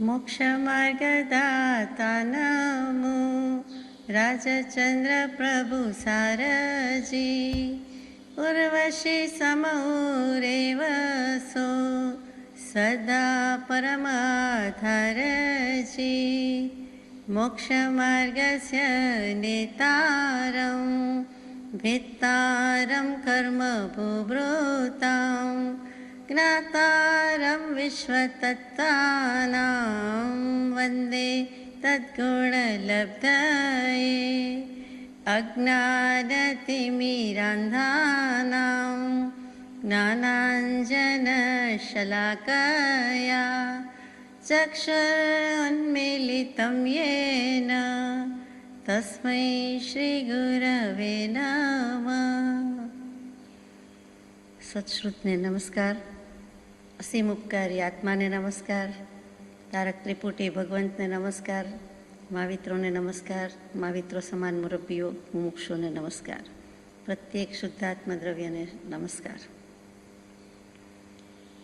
मोक्षमार्गदाता नमो राजचंद्र प्रभु सारजी उर्वशी समौरेवसो सदा परमाधारजी मोक्षमार्गस्य नेतारं भेत्तारं कर्मभूभृतां ज्ञातारं विश्वतत्त्वानां वन्दे तद्गुणलब्धये अज्ञानतिमिरान्धानां ज्ञानाञ्जनशलाकया चक्षुरुन्मीलितं येन तस्मै श्रीगुरवे नमः। सत्श्रुतने नमस्कार, असीम उपकारी आत्माने नमस्कार, तारक त्रिपुटी भगवंतने नमस्कार, महावित्रोने नमस्कार, महाविત્રો સમાન મુરબ્બીઓ મુમુક્ષુને નમસ્કાર, પ્રત્યેક શુદ્ધાત્મ દ્રવ્યને નમસ્કાર।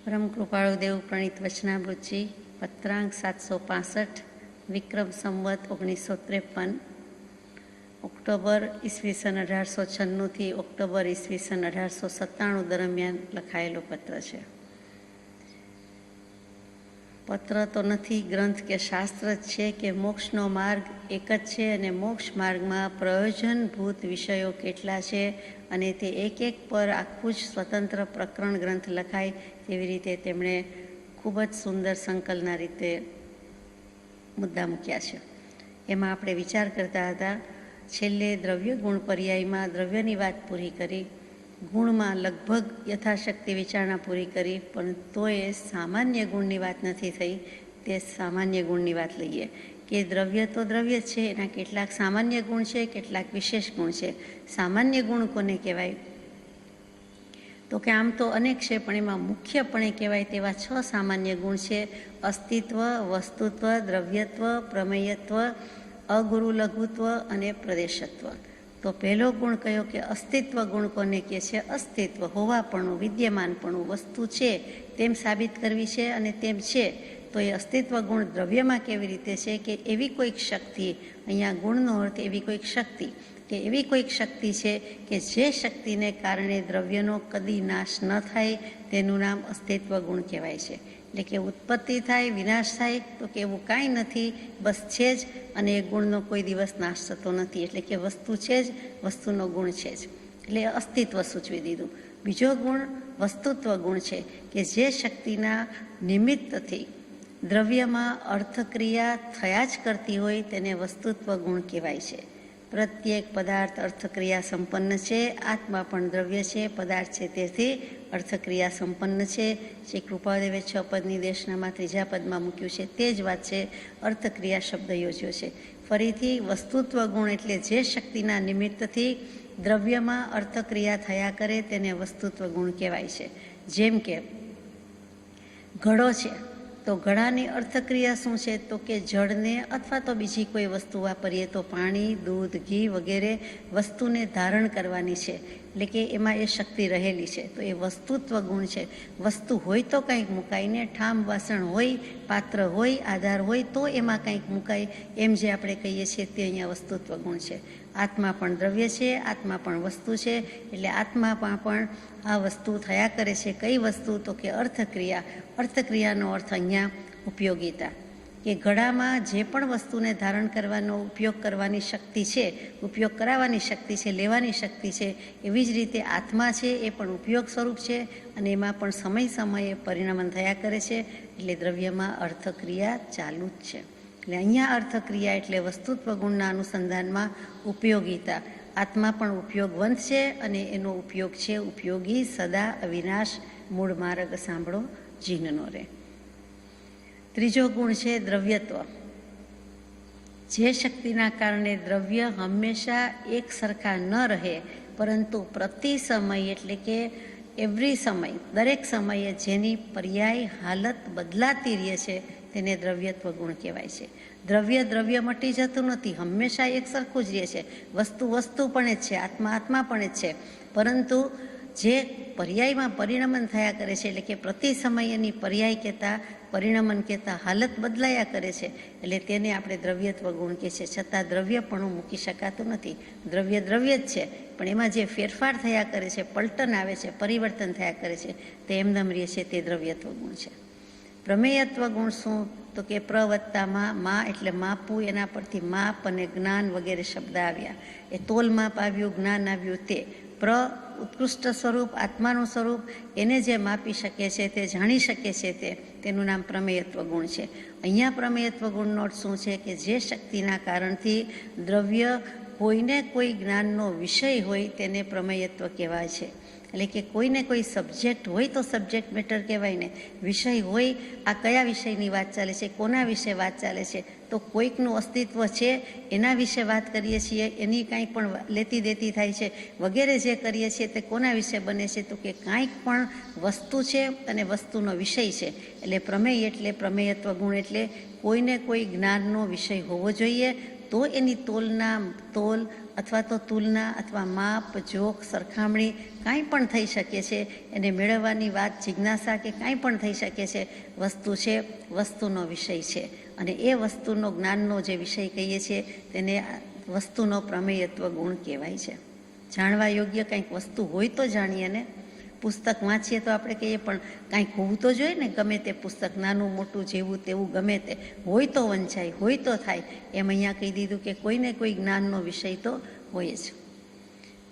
પરમ કૃપાળુ દેવ પ્રણીત વચનામૃતજી પત્રાંક 765 વિક્રમ સંવત 1953 ઓક્ટોબર ઈસવીસન 1896 ઓક્ટોબર ઈસવીસન 1897 દરમિયાન લખાયેલો પત્ર છે। પત્ર તો નથી, ગ્રંથ કે શાસ્ત્ર જ છે કે મોક્ષનો માર્ગ એક જ છે અને મોક્ષ માર્ગમાં પ્રયોજનભૂત વિષયો કેટલા છે અને તે એક એક પર આખું જ સ્વતંત્ર પ્રકરણ ગ્રંથ લખાય તેવી રીતે તેમણે ખૂબ જ સુંદર સંકલનના રીતે મુદ્દા મૂક્યા છે। એમાં આપણે વિચાર કરતા હતા, છેલ્લે દ્રવ્ય ગુણ પર્યાયમાં દ્રવ્યની વાત પૂરી કરી, ગુણમાં લગભગ યથાશક્તિ વિચારણા પૂરી કરી, પણ તોય સામાન્ય ગુણની વાત નથી થઈ। તે સામાન્ય ગુણની વાત લઈએ કે દ્રવ્ય તો દ્રવ્ય છે, એના કેટલાક સામાન્ય ગુણ છે, કેટલાક વિશેષ ગુણ છે। સામાન્ય ગુણ કોને કહેવાય? તો કે આમ તો અનેક છે, પણ એમાં મુખ્યપણે કહેવાય તેવા 6 સામાન્ય ગુણ છે: અસ્તિત્વ, વસ્તુત્વ, દ્રવ્યત્વ, પ્રમેયત્વ, અગુરુ લઘુત્વ અને પ્રદેશત્વ। તો પહેલો ગુણ કયો કે અસ્તિત્વ ગુણ કોને કહે છે? અસ્તિત્વ, હોવાપણું, વિદ્યમાનપણું, વસ્તુ છે તેમ સાબિત કરવી છે અને તેમ છે। તો એ અસ્તિત્વ ગુણ દ્રવ્યમાં કેવી રીતે છે કે એવી કોઈક શક્તિ, અહીંયા ગુણનો અર્થ એવી કોઈક શક્તિ, કે એવી કોઈક શક્તિ છે કે જે શક્તિને કારણે દ્રવ્યનો કદી નાશ ન થાય તેનું નામ અસ્તિત્વ ગુણ કહેવાય છે। એટલે કે ઉત્પત્તિ થાય, વિનાશ થાય, તો કે એવું કાંઈ નથી, બસ છે જ, અને એ ગુણનો કોઈ દિવસ નાશ થતો નથી। એટલે કે વસ્તુ છે જ, વસ્તુનો ગુણ છે જ, એટલે અસ્તિત્વ સૂચવી દીધું। બીજો ગુણ વસ્તુત્વ ગુણ છે કે જે શક્તિના નિમિત્તથી દ્રવ્યમાં અર્થક્રિયા થયા જ કરતી હોય તેને વસ્તુત્વ ગુણ કહેવાય છે। પ્રત્યેક પદાર્થ અર્થક્રિયા સંપન્ન છે, આત્મા પણ દ્રવ્ય છે, પદાર્થ છે, તેથી અર્થક્રિયા સંપન્ન છે। જે કૃપાદેવે 6 પદની દેશનામાં 3જા પદમાં મૂક્યું છે તે જ વાત છે, અર્થક્રિયા શબ્દ યોજ્યો છે। ફરીથી વસ્તુત્વ ગુણ એટલે જે શક્તિના નિમિત્તથી દ્રવ્યમાં અર્થક્રિયા થયા કરે તેને વસ્તુત્વ ગુણ કહેવાય છે। જેમ કે ઘડો છે, તો ઘડાની અર્થક્રિયા શું છે? તો કે જળને અથવા તો બીજી કોઈ વસ્તુ વાપરીએ તો પાણી, દૂધ, ઘી વગેરે વસ્તુને ધારણ કરવાની છે, એટલે કે એમાં એ શક્તિ રહેલી છે, તો એ વસ્તુત્વ ગુણ છે। વસ્તુ હોય તો કંઈક મુકાય ને, ઠામ વાસણ હોય, પાત્ર હોય, આધાર હોય તો એમાં કંઈક મુકાય, એમ જે આપણે કહીએ છીએ તે અહીંયા વસ્તુત્વ ગુણ છે। આત્મા પણ દ્રવ્ય છે, આત્મા પણ વસ્તુ છે, એટલે આત્મામાં પણ આ વસ્તુ થયા કરે છે। કઈ વસ્તુ? તો કે અર્થક્રિયા। અર્થક્રિયાનો અર્થ અહીંયા ઉપયોગિતા, કે ઘડામાં જે પણ વસ્તુને ધારણ કરવાનો, ઉપયોગ કરવાની શક્તિ છે, ઉપયોગ કરાવવાની શક્તિ છે, લેવાની શક્તિ છે, એવી જ રીતે આત્મા છે એ પણ ઉપયોગ સ્વરૂપ છે અને એમાં પણ સમય સમયે પરિણમન થયા કરે છે, એટલે દ્રવ્યમાં અર્થક્રિયા ચાલુ જ છે। એટલે અહીંયા અર્થક્રિયા એટલે વસ્તુત્વ ગુણના અનુસંધાનમાં ઉપયોગિતા। આત્મા પણ ઉપયોગવંત છે અને એનો ઉપયોગ છે ઉપયોગી, સદા, અવિનાશ, મૂળ માર્ગ સાંભળો જીનનો રે। ત્રીજો ગુણ છે દ્રવ્યત્વ। જે શક્તિના કારણે દ્રવ્ય હંમેશા એક સરખા ન રહે, પરંતુ પ્રતિ સમય એટલે કે એવરી સમય, દરેક સમયે જેની પર્યાય હાલત બદલાતી રહે છે તેને દ્રવ્યત્વ ગુણ કહેવાય છે। દ્રવ્ય દ્રવ્ય મટી જતું નથી, હંમેશા એક સરખું જ રહે છે। વસ્તુ વસ્તુ પણ જ છે, આત્મા આત્મા પણ જ છે, પરંતુ જે પર્યાયમાં પરિણમન થયા કરે છે, એટલે કે પ્રતિ સમયની પર્યાય કહેતા પરિણમન કહેતા હાલત બદલાયા કરે છે, એટલે તેને આપણે દ્રવ્યત્વ ગુણ કહે છે. છતાં દ્રવ્યપણું મૂકી શકાતું નથી. દ્રવ્ય દ્રવ્ય જ છે, પણ એમાં જે ફેરફાર થયા કરે છે, પલટન આવે છે, પરિવર્તન થયા કરે છે, તે એમનેમ રહે છે, તે દ્રવ્યત્વ ગુણ છે. પ્રમેયત્વ ગુણ શું? તો કે પ્રવત્તામાં મા એટલે માપવું, એના પરથી માપ અને જ્ઞાન વગેરે શબ્દ આવ્યા. એ તોલ માપ આવ્યું, જ્ઞાન આવ્યું. તે ઉત્કૃષ્ટ સ્વરૂપ, આત્માનું સ્વરૂપ, એને જે માપી શકે છે, તે જાણી શકે છે, તેનું નામ પ્રમેયત્વ ગુણ છે. અહીંયા પ્રમેયત્વ ગુણનો અર્થ શું છે? કે જે શક્તિના કારણથી દ્રવ્ય કોઈને કોઈ જ્ઞાનનો વિષય હોય તેને પ્રમેયત્વ કહેવાય છે. એટલે કે કોઈને કોઈ સબ્જેક્ટ હોય તો સબ્જેક્ટ મેટર કહેવાય ને. વિષય હોય, આ કયા વિષયની વાત ચાલે છે, કોના વિશે વાત ચાલે છે, તો કોઈકનું અસ્તિત્વ છે એના વિશે વાત કરીએ છીએ, એની કાંઈ પણ લેતી દેતી થાય છે વગેરે જે કરીએ છીએ તે કોના વિશે બને છે? તો કે કાંઈક પણ વસ્તુ છે અને વસ્તુનો વિષય છે. એટલે પ્રમેય એટલે પ્રમેયત્વ ગુણ એટલે કોઈને કોઈ જ્ઞાનનો વિષય હોવો જોઈએ, તો એની તોલ અથવા તો તુલના અથવા માપ, જોખ, સરખામણી કાંઈ પણ થઈ શકે છે. એને મેળવવાની વાત, જિજ્ઞાસા કે કાંઈ પણ થઈ શકે છે. વસ્તુ છે, વસ્તુનો વિષય છે, અને એ વસ્તુનો જ્ઞાનનો જે વિષય કહીએ છીએ તેને વસ્તુનો પ્રમેયત્વ ગુણ કહેવાય છે. જાણવા યોગ્ય કંઈક વસ્તુ હોય તો જાણીએ ને. પુસ્તક વાંચીએ તો આપણે કહીએ, પણ કાંઈક હોવું તો જોઈએ ને. ગમે તે પુસ્તક, નાનું મોટું જેવું તેવું ગમે તે હોય તો વંચાય, હોય તો થાય. એમ અહીંયા કહી દીધું કે કોઈને કોઈ જ્ઞાનનો વિષય તો હોય જ.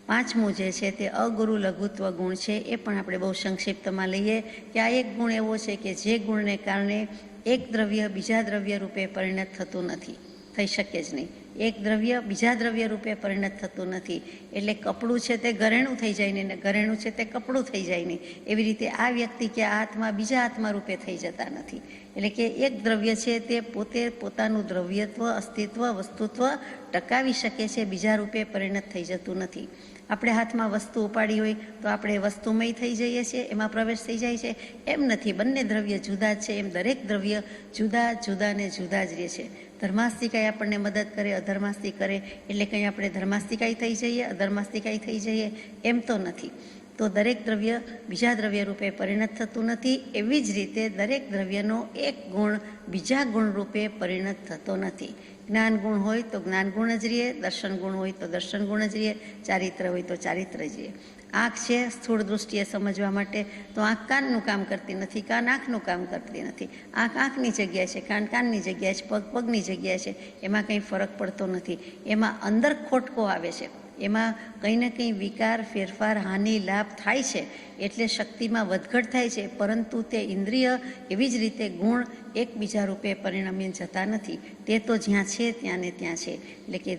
પાંચમું જે છે તે અગુરુ લઘુત્વ ગુણ છે. એ પણ આપણે બહુ સંક્ષિપ્તમાં લઈએ કે આ એક ગુણ એવો છે કે જે ગુણને કારણે એક દ્રવ્ય બીજા દ્રવ્ય રૂપે પરિણત થતું નથી, થઈ શકે જ નહીં. એક દ્રવ્ય બીજા દ્રવ્ય રૂપે પરિણત થતું નથી. એટલે કપડું છે તે ઘરેણું થઈ જાય નહીં, ને ઘરેણું છે તે કપડું થઈ જાય નહીં. એવી રીતે આ વ્યક્તિ કે આ આત્મા બીજા આત્મા રૂપે થઈ જતા નથી. એટલે કે એક દ્રવ્ય છે તે પોતે પોતાનું દ્રવ્યત્વ, અસ્તિત્વ, વસ્તુત્વ ટકાવી શકે છે, બીજા રૂપે પરિણત થઈ જતું નથી. આપણે હાથમાં વસ્તુ ઉપાડી હોય તો આપણે વસ્તુમય થઈ જઈએ છીએ, એમાં પ્રવેશ થઈ જાય છે. એમ નથી, બંને દ્રવ્ય જુદા જ છે. એમ દરેક દ્રવ્ય જુદા જુદા ને જુદા જ રહે છે. ધર્માસ્તિકાઈ આપણને મદદ કરે, અધર્માસ્તી કરે એટલે કંઈ આપણે ધર્માસ્તિકાઈ થઈ જઈએ, અધર્માસ્તિકાઈ થઈ જઈએ, એમ તો નથી. તો દરેક દ્રવ્ય બીજા દ્રવ્ય રૂપે પરિણત થતું નથી. એવી જ રીતે દરેક દ્રવ્યનો એક ગુણ બીજા ગુણ રૂપે પરિણત થતો નથી. જ્ઞાન ગુણ હોય તો જ્ઞાન ગુણ જ રહીએ, દર્શન ગુણ હોય તો દર્શન ગુણ જ રહીએ, ચારિત્ર હોય તો ચારિત્ર જ રહીએ. આંખ છે સ્થૂળ દૃષ્ટિએ સમજવા માટે, તો આંખ કાનનું કામ કરતી નથી, કાન આંખનું કામ કરતી નથી. આંખ આંખની જગ્યાએ છે, કાન કાનની જગ્યાએ છે, પગ પગની જગ્યાએ છે. એમાં કંઈ ફરક પડતો નથી. એમાં અંદર ખોટકો આવે છે, એમાં કંઈ ને કંઈ વિકાર, ફેરફાર, હાનિ, લાભ થાય છે. એટલે શક્તિમાં વધઘટ થાય છે, પરંતુ તે ઇન્દ્રિય એવી જ રીતે ગુણ એકબીજા રૂપે પરિણમી જતા નથી. તે તો જ્યાં છે ત્યાં ને ત્યાં છે. એટલે કે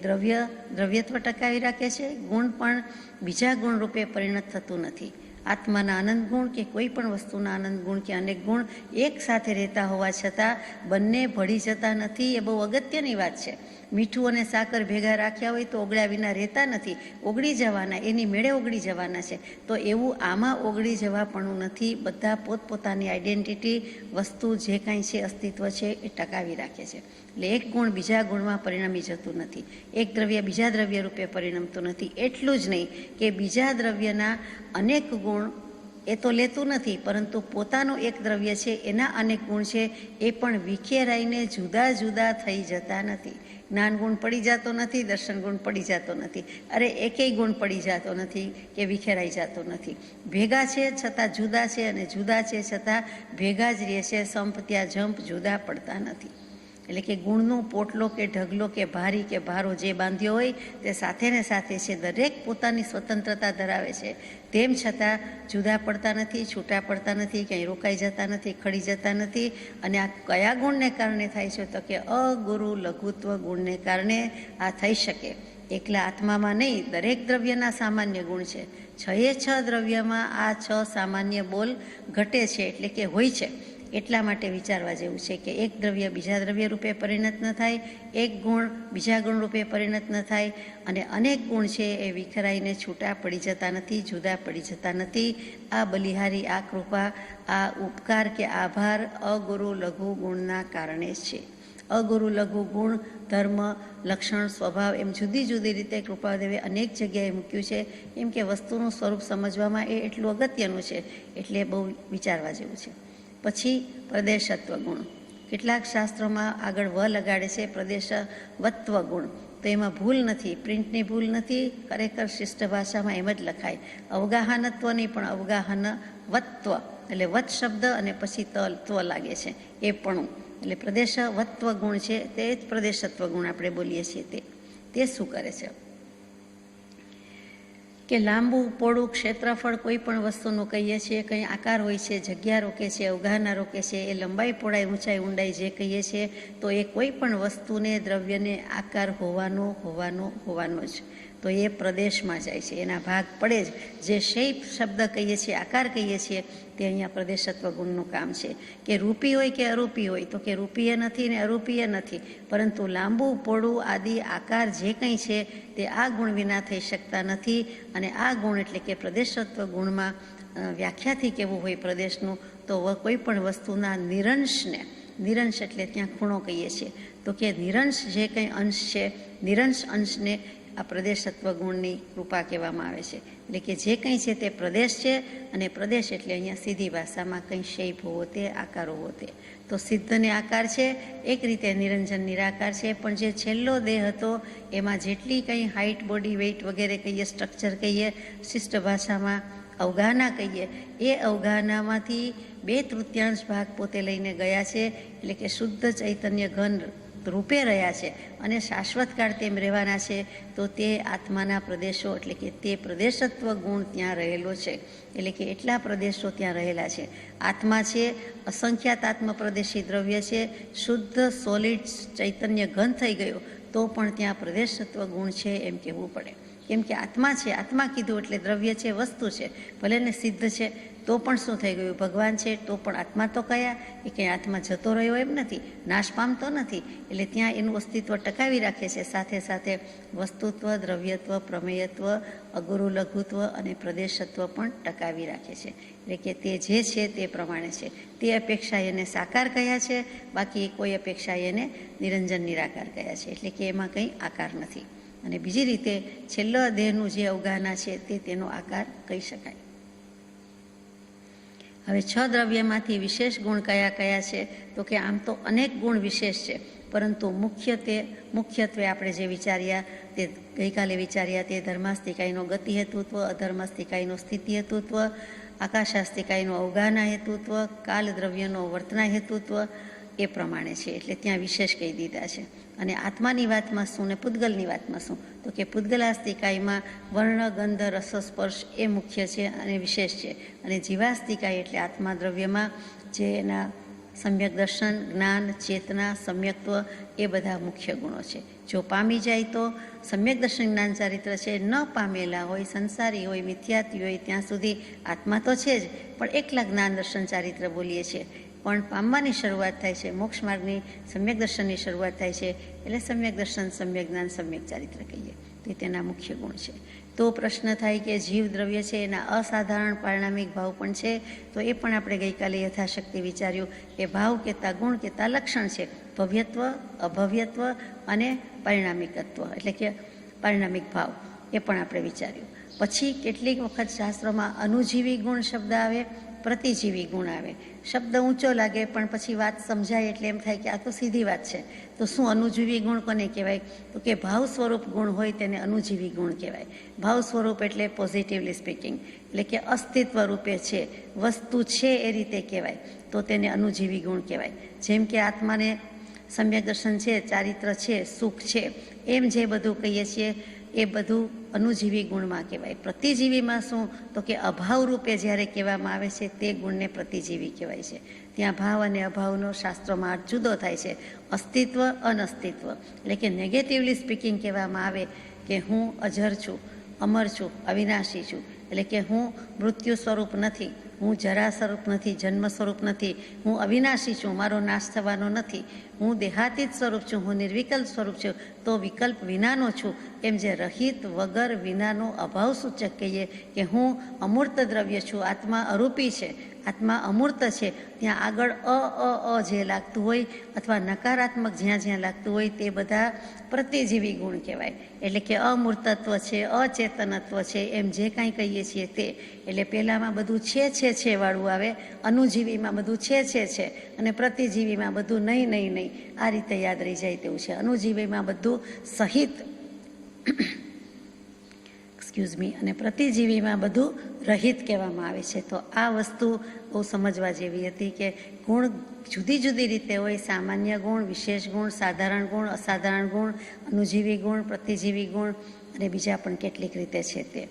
દ્રવ્યત્વ ટકાવી રાખે છે, ગુણ પણ બીજા ગુણ રૂપે પરિણત થતું નથી. આત્માના આનંદ ગુણ કે કોઈ પણ વસ્તુના આનંદ ગુણ કે અનેક ગુણ એક સાથે રહેતા હોવા છતાં બંને ભળી જતા નથી. એ બહુ અગત્યની વાત છે. મીઠું અને સાકર ભેગા રાખ્યા હોય તો ઓગળ્યા વિના રહેતા નથી, ઓગળી જવાના, એની મેળે ઓગળી જવાના છે. તો એવું આમાં ઓગળી જવાપણું નથી. બધા પોતપોતાની આઈડેન્ટિટી, વસ્તુ જે કાંઈ છે, અસ્તિત્વ છે, એ ટકાવી રાખે છે. એટલે એક ગુણ બીજા ગુણમાં પરિણમી જતું નથી, એક દ્રવ્ય બીજા દ્રવ્ય રૂપે પરિણમતું નથી. એટલું જ નહીં કે બીજા દ્રવ્યના અનેક ગુણ એ તો લેતું નથી, પરંતુ પોતાનું એક દ્રવ્ય છે એના અનેક ગુણ છે એ પણ વિખેરાઈને જુદા જુદા થઈ જતા નથી. જ્ઞાન ગુણ પડી જતો નથી, દર્શન ગુણ પડી જતો નથી, અરે એકેય ગુણ પડી જતો નથી કે વિખેરાઈ જતો નથી. ભેગા છે છતાં જુદા છે, અને જુદા છે છતાં ભેગા જ રહે છે. સંપ ત્યાં જંપ, જુદા પડતા નથી. એટલે કે ગુણનું પોટલો કે ઢગલો કે ભારી કે ભારો જે બાંધ્યો હોય તે સાથે ને સાથે છે. દરેક પોતાની સ્વતંત્રતા ધરાવે છે, તેમ છતાં જુદા પડતા નથી, છૂટા પડતા નથી, ક્યાંય રોકાઈ જતા નથી, ખડી જતા નથી. અને આ કયા ગુણને કારણે થાય છે? તો કે અગુરુ લઘુત્વ ગુણને કારણે આ થઈ શકે. એકલા આત્મામાં નહીં, દરેક દ્રવ્યના સામાન્ય ગુણ છે. 6 દ્રવ્યમાં આ 6 સામાન્ય બોલ ઘટે છે, એટલે કે હોય છે. એટલા માટે વિચારવા જેવું છે કે એક દ્રવ્ય બીજા દ્રવ્ય રૂપે પરિણત ન થાય, એક ગુણ બીજા ગુણ રૂપે પરિણત ન થાય, અને અનેક ગુણ છે એ વિખરાઈને છૂટા પડી જતા નથી, જુદા પડી જતા નથી. આ બલિહારી, આ કૃપા, આ ઉપકાર કે આભાર અગુરુ લઘુ ગુણના કારણે જ છે. અગુરુ લઘુ ગુણ ધર્મ લક્ષણ સ્વભાવ એમ જુદી જુદી રીતે કૃપાદેવે અનેક જગ્યાએ મૂક્યું છે. એમ કે વસ્તુનું સ્વરૂપ સમજવામાં એ એટલું અગત્યનું છે, એટલે બહુ વિચારવા જેવું છે. પછી પ્રદેશત્વ ગુણ. કેટલાક શાસ્ત્રોમાં આગળ વ લગાડે છે પ્રદેશવત્વ ગુણ, તો એમાં ભૂલ નથી, પ્રિન્ટની ભૂલ નથી, ખરેખર શિષ્ટ ભાષામાં એમ જ લખાય. અવગાહનત્વ નહીં પણ અવગાહનવત્વ, એટલે વત શબ્દ અને પછી ત્વ લાગે છે એ પણ, એટલે પ્રદેશવત્વ ગુણ છે તે જ પ્રદેશત્વ ગુણ આપણે બોલીએ છીએ. તે શું કરે છે કે લાંબુ પોળું ક્ષેત્રફળ કોઈ પણ વસ્તુનું કહીએ છીએ, કંઈ આકાર હોય છે, જગ્યા રોકે છે, અવગાહના રોકે છે, એ લંબાઈ પહોળાઈ ઊંચાઈ ઊંડાઈ જે કહીએ છીએ તો એ કોઈ પણ વસ્તુને દ્રવ્યને આકાર હોવાનો જ, તો એ પ્રદેશમાં જાય છે, એના ભાગ પડે જ. જે શેપ શબ્દ કહીએ છીએ, આકાર કહીએ છીએ, તે અહીંયા પ્રદેશત્વ ગુણનું કામ છે. કે રૂપી હોય કે અરૂપી હોય, તો કે રૂપીય નથી ને અરૂપીય નથી, પરંતુ લાંબુ પોળું આદિ આકાર જે કંઈ છે તે આ ગુણ વિના થઈ શકતા નથી. અને આ ગુણ એટલે કે પ્રદેશત્વ ગુણમાં વ્યાખ્યાથી કેવું હોય પ્રદેશનું, તો કોઈ પણ વસ્તુના નિરંશને, નિરંશ એટલે ત્યાં ખૂણો કહીએ છીએ, તો કે નિરંશ જે કંઈ અંશ છે, નિરંશ અંશને આ પ્રદેશત્વ ગુણની કૃપા કહેવામાં આવે છે. એટલે કે જે કંઈ છે તે પ્રદેશ છે, અને પ્રદેશ એટલે અહીંયા સીધી ભાષામાં કંઈ શેપ હોવો તે, આકાર હોવો તે. તો સિદ્ધને આકાર છે, એક રીતે નિરંજન નિરાકાર છે, પણ જે છેલ્લો દેહ હતો એમાં જેટલી કંઈ હાઇટ, બોડી વેઇટ વગેરે કહીએ, સ્ટ્રક્ચર કહીએ, શિષ્ટ ભાષામાં અવગાહના કહીએ, એ અવગાહનામાંથી 2/3 ભાગ પોતે લઈને ગયા છે. એટલે કે શુદ્ધ ચૈતન્ય ઘન રૂપે રહ્યા છે અને શાશ્વત કાળ તેમ રહેવાના છે. તો તે આત્માના પ્રદેશો, એટલે કે તે પ્રદેશત્વ ગુણ ત્યાં રહેલો છે. એટલે કે એટલા પ્રદેશો ત્યાં રહેલા છે. આત્મા છે અસંખ્યાત આત્મ પ્રદેશી દ્રવ્ય છે, શુદ્ધ સોલિડ ચૈતન્ય ઘન થઈ ગયો તો પણ ત્યાં પ્રદેશત્વ ગુણ છે એમ કહેવું પડે. કેમ કે આત્મા છે, આત્મા કીધું એટલે દ્રવ્ય છે, વસ્તુ છે, ભલે ને સિદ્ધ છે તો પણ શું થઈ ગયું, ભગવાન છે તો પણ આત્મા તો કયા, એ કંઈ આત્મા જતો રહ્યો એમ નથી, નાશ પામતો નથી. એટલે ત્યાં એનું અસ્તિત્વ ટકાવી રાખે છે. સાથે સાથે વસ્તુત્વ, દ્રવ્યત્વ, પ્રમેયત્વ, અગુરુ લઘુત્વ અને પ્રદેશત્વ પણ ટકાવી રાખે છે. એટલે કે તે જે છે તે પ્રમાણે છે. તે અપેક્ષા એને સાકાર કહ્યા છે, બાકી કોઈ અપેક્ષા એને નિરંજન નિરાકાર કહ્યા છે. એટલે કે એમાં કંઈ આકાર નથી. અને બીજી રીતે છેલ્લો દેહનું જે અવગાહના છે તે તેનો આકાર કહી શકાય. હવે 6 દ્રવ્યમાંથી વિશેષ ગુણ કયા કયા છે, તો કે આમ તો અનેક ગુણ વિશેષ છે, પરંતુ મુખ્યત્વે આપણે જે વિચાર્યા તે ગઈકાલે વિચાર્યા તે ધર્માસ્તિકાઈનો ગતિ હેતુત્વ, અધર્માસ્તિકાઈનો સ્થિતિ હેતુત્વ, આકાશાસ્તિકાઈનો અવગાહના હેતુત્વ, કાલ દ્રવ્યનો વર્તના હેતુત્વ, એ પ્રમાણે છે. એટલે ત્યાં વિશેષ કહી દીધા છે. અને આત્માની વાતમાં શું ને પૂતગલની વાતમાં શું, તો કે પૂતગલાસ્તિકાઈમાં વર્ણ, ગંધ, રસ, સ્પર્શ એ મુખ્ય છે અને વિશેષ છે. અને જીવાસ્તિકાઈ એટલે આત્મા દ્રવ્યમાં જે એના સમ્યક દર્શન, જ્ઞાન, ચેતના, સમ્યક્ત્વ એ બધા મુખ્ય ગુણો છે. જો પામી જાય તો સમ્યક દર્શન, જ્ઞાન, ચારિત્ર છે. ન પામેલા હોય, સંસારી હોય, મિથ્યાત્વી હોય, ત્યાં સુધી આત્મા તો છે જ, પણ એકલા જ્ઞાન, દર્શન, ચારિત્ર બોલીએ છીએ. પણ પામવાની શરૂઆત થાય છે, મોક્ષ માર્ગની સમ્યક દર્શનની શરૂઆત થાય છે, એટલે સમ્યક દર્શન, સમ્યક જ્ઞાન, સમ્યક ચારિત્ર કહીએ. તે તેના મુખ્ય ગુણ છે. તો પ્રશ્ન થાય કે જીવ દ્રવ્ય છે એના અસાધારણ પારિણામિક ભાવ પણ છે, તો એ પણ આપણે ગઈકાલે યથાશક્તિ વિચાર્યું કે ભાવ કહેતા ગુણ કહેતા લક્ષણ છે, ભવ્યત્વ, અભવ્યત્વ અને પરિણામિકત્વ, એટલે કે પારિણામિક ભાવ, એ પણ આપણે વિચાર્યું. પછી કેટલીક વખત શાસ્ત્રોમાં અનુજીવી ગુણ શબ્દ આવે, પ્રતિજીવી ગુણ આવે. શબ્દ ઊંચો લાગે પણ પછી વાત સમજાય એટલે એમ થાય કે આ તો સીધી વાત છે. તો શું અનુજીવી ગુણ કોને કહેવાય, તો કે ભાવ સ્વરૂપ ગુણ હોય તેને અનુજીવી ગુણ કહેવાય. ભાવ સ્વરૂપ એટલે પોઝિટિવલી સ્પીકિંગ, એટલે કે અસ્તિત્વ રૂપે છે, વસ્તુ છે એ રીતે કહેવાય, તો તેને અનુજીવી ગુણ કહેવાય. જેમ કે આત્માને સમ્યક દર્શન છે, ચારિત્ર છે, સુખ છે, એમ જે બધું કહીએ છીએ એ બધું અનુજીવી ગુણમાં કહેવાય. પ્રતિજીવીમાં શું, તો કે અભાવ રૂપે જ્યારે કહેવામાં આવે છે તે ગુણને પ્રતિજીવી કહેવાય છે. ત્યાં ભાવ અને અભાવનો શાસ્ત્રોમાં અર્થ જુદો થાય છે. અસ્તિત્વ, અનસ્તિત્વ, એટલે કે નેગેટિવલી સ્પીકિંગ કહેવામાં આવે કે હું અજર છું, અમર છું, અવિનાશી છું, એટલે કે હું મૃત્યુ સ્વરૂપ નથી, હું જરા સ્વરૂપ નથી, જન્મ સ્વરૂપ નથી, હું અવિનાશી છું, મારો નાશ થવાનો નથી, હું દેહાતીત સ્વરૂપ છું, હું નિર્વિકલ્પ સ્વરૂપ છું, તો વિકલ્પ વિનાનો છું. એમ જે રહિત, વગર, વિનાનો અભાવ સૂચક કહીએ કે હું અમૂર્ત દ્રવ્ય છું, આત્મા અરૂપી છે, આત્મા અમૂર્ત છે ત્યાં આગળ અ જે લાગતું હોય અથવા નકારાત્મક જ્યાં જ્યાં લાગતું હોય તે બધા પ્રતિજીવી ગુણ કહેવાય. એટલે કે અમૂર્તત્વ છે, અચેતનત્વ છે, એમ જે કાંઈ કહીએ છીએ તે. એટલે પહેલાંમાં બધું છે વાળું આવે, અનુજીવીમાં બધું છે અને પ્રતિજીવીમાં બધું નહીં. આ રીતે યાદ રહી જાય તેવું છે. અનુજીવીમાં બધું સહિત અને પ્રતિજીવીમાં બધું રહિત કહેવામાં આવે છે. તો આ વસ્તુ બહુ સમજવા જેવી હતી કે ગુણ જુદી જુદી રીતે હોય. સામાન્ય ગુણ, વિશેષ ગુણ, સાધારણ ગુણ, અસાધારણ ગુણ, અનુજીવી ગુણ, પ્રતિજીવી ગુણ અને બીજા પણ કેટલીક રીતે છે તે.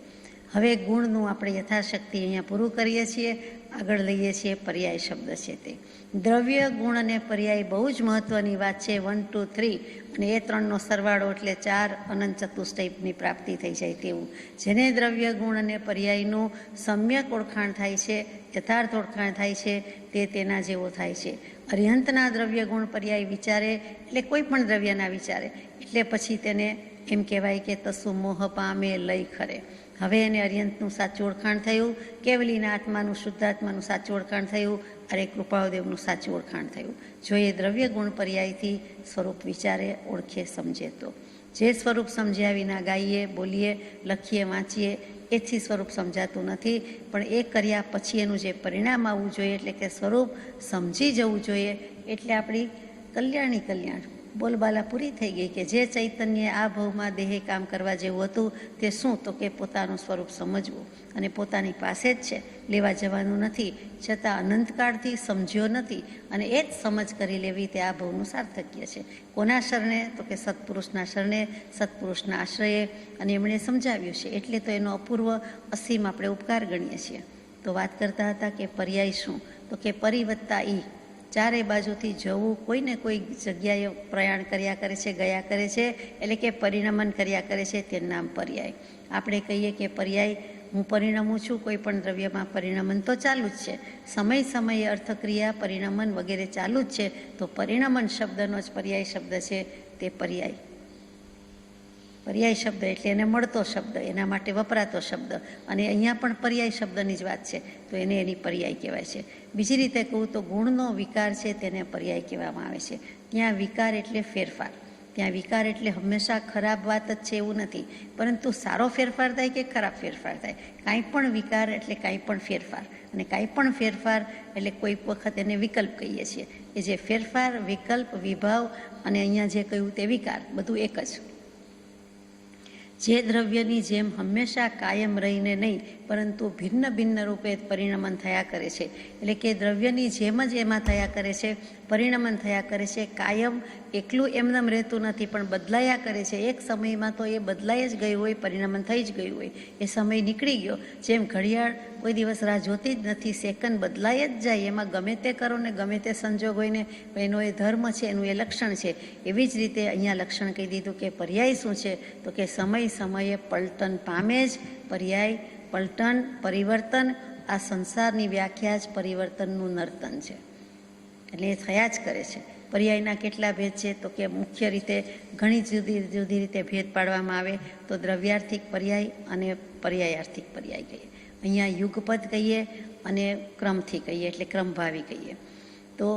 હવે ગુણનું આપણે યથાશક્તિ અહીંયા પૂરું કરીએ છીએ. આગળ લઈએ છીએ પર્યાય શબ્દ છે તે. દ્રવ્ય, ગુણ અને પર્યાય બહુ જ મહત્વની વાત છે. 1, 2, 3 અને એ ત્રણનો સરવાળો એટલે 4 અનંત ચતુષ્ટયની પ્રાપ્તિ થઈ જાય તેવું. જેને દ્રવ્ય, ગુણ અને પર્યાયનું સમ્યક ઓળખાણ થાય છે, યથાર્થ ઓળખાણ થાય છે, તે તેના જેવો થાય છે. અર્યંતના દ્રવ્ય, ગુણ, પર્યાય વિચારે એટલે કોઈ પણ દ્રવ્યના વિચારે એટલે પછી તેને એમ કહેવાય કે તસુ મોહ પામે લઈ ખરે. હવે એને અર્યંતનું સાચું ઓળખાણ થયું, કેવલીના આત્માનું, શુદ્ધાત્માનું સાચું ઓળખાણ થયું, અરે કૃપાળદેવનું સાચું ઓળખાણ થયું. જો એ દ્રવ્ય, ગુણ, પર્યાયથી સ્વરૂપ વિચારે, ઓળખે, સમજે તો. જે સ્વરૂપ સમજ્યા વિના ગાઈએ, બોલીએ, લખીએ, વાંચીએ એથી સ્વરૂપ સમજાતું નથી. પણ એ કર્યા પછી એનું જે પરિણામ આવવું જોઈએ એટલે કે સ્વરૂપ સમજી જવું જોઈએ. એટલે આપણી કલ્યાણ બોલબાલા પૂરી થઈ ગઈ કે જે ચૈતન્ય આ ભવમાં દેહે કામ કરવા જેવું હતું તે શું? તો કે પોતાનું સ્વરૂપ સમજવું અને પોતાની પાસે જ છે, લેવા જવાનું નથી. છતાં અનંતકાળથી સમજ્યો નથી અને એ જ સમજ કરી લેવી તે આ ભવનું સાર્થક્ય છે. કોના શરણે? તો કે સત્પુરુષના શરણે, સત્પુરુષના આશ્રયે. અને એમણે સમજાવ્યું છે એટલે તો એનો અપૂર્વ અસીમ આપણે ઉપકાર ગણીએ છીએ. તો વાત કરતા હતા કે પર્યાય શું? તો કે પરિવત્તા ઈ, ચારે બાજુથી જવું, કોઈને કોઈ જગ્યાએ પ્રયાણ કર્યા કરે છે, ગયા કરે છે એટલે કે પરિણમન કર્યા કરે છે, તેનું નામ પર્યાય. આપણે કહીએ કે પર્યાય હું પરિણમું છું, કોઈ પણ દ્રવ્યમાં પરિણમન તો ચાલુ જ છે. સમયે અર્થક્રિયા, પરિણમન વગેરે ચાલુ જ છે. તો પરિણમન શબ્દનો જ પર્યાય શબ્દ છે તે પર્યાય શબ્દ એટલે એને મળતો શબ્દ, એના માટે વપરાતો શબ્દ. અને અહીંયા પણ પર્યાય શબ્દની જ વાત છે તો એને એની પર્યાય કહેવાય છે. બીજી રીતે કહું તો ગુણનો વિકાર છે તેને પર્યાય કહેવામાં આવે છે. ત્યાં વિકાર એટલે ફેરફાર. ત્યાં વિકાર એટલે હંમેશા ખરાબ વાત જ છે એવું નથી, પરંતુ સારો ફેરફાર થાય કે ખરાબ ફેરફાર થાય. કાંઈ પણ વિકાર એટલે કાંઈ પણ ફેરફાર, અને કાંઈ પણ ફેરફાર એટલે કોઈ વખત એને વિકલ્પ કહીએ છીએ. એ જે ફેરફાર, વિકલ્પ, વિભાવ અને અહીંયા જે કહ્યું તે વિકાર બધું એક જ. જે દ્રવ્યની જેમ હંમેશા કાયમ રહીને નહીં પરંતુ ભિન્ન રૂપે પરિણમન થયા કરે છે. એટલે કે દ્રવ્યની જેમ જ એમાં થયા કરે છે, પરિણમન થયા કરે છે. કાયમ એકલું એમનેમ રહેતું નથી પણ બદલાયા કરે છે. એક સમયમાં તો એ બદલાઈ જ ગયું હોય, પરિણમન થઈ જ ગયું હોય, એ સમય નીકળી ગયો. જેમ ઘડિયાળ કોઈ દિવસ રાહ જોતી જ નથી, સેકન્ડ બદલાય જ જાય. એમાં ગમે તે કરો ને ગમે તે સંજોગ હોય ને એનો એ ધર્મ છે, એનું એ લક્ષણ છે. એવી જ રીતે અહીંયા લક્ષણ કહી દીધું કે પર્યાય શું છે? તો કે સમયે પલટન પામે જ. પર્યાય, પલટન, પરિવર્તન. આ સંસારની વ્યાખ્યા જ પરિવર્તનનું નર્તન છે. એટલે એ થયા જ કરે છે. પર્યાયના કેટલા ભેદ છે? તો કે મુખ્ય રીતે ઘણી જુદી રીતે ભેદ પાડવામાં આવે તો દ્રવ્યાર્થિક પર્યાય અને પર્યાયાર્થિક પર્યાય કહીએ. અહીંયા યુગપદ કહીએ અને ક્રમથી કહીએ એટલે ક્રમભાવી કહીએ. તો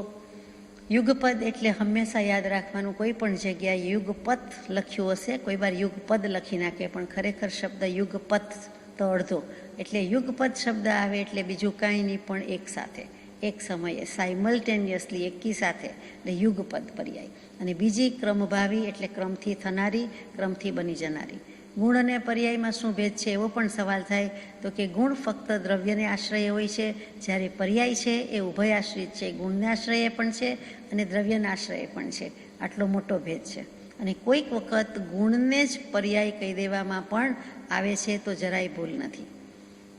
યુગપદ એટલે હંમેશા યાદ રાખવાનું, કોઈ પણ જગ્યાએ યુગપથ લખ્યું હશે, કોઈ વાર યુગપદ લખી નાખે પણ ખરેખર શબ્દ યુગપથ તો અડધો. એટલે યુગપદ શબ્દ આવે એટલે બીજું કાંઈ નહીં પણ એક સાથે, એક સમયે, સાયમલ્ટેનિયસલી, એકી સાથે, એટલે યુગપદ પર્યાય. અને બીજી ક્રમભાવી એટલે ક્રમથી થનારી, ક્રમથી બની જનારી. ગુણ અને પર્યાયમાં શું ભેદ છે એવો પણ સવાલ થાય તો કે ગુણ ફક્ત દ્રવ્યને આશ્રય હોય છે, જ્યારે પર્યાય છે એ ઉભય આશ્રિત છે. ગુણને આશ્રય પણ છે અને દ્રવ્યના આશ્રય પણ છે. આટલો મોટો ભેદ છે. અને કોઈક વખત ગુણને જ પર્યાય કહી દેવામાં પણ આવે છે તો જરાય ભૂલ નથી.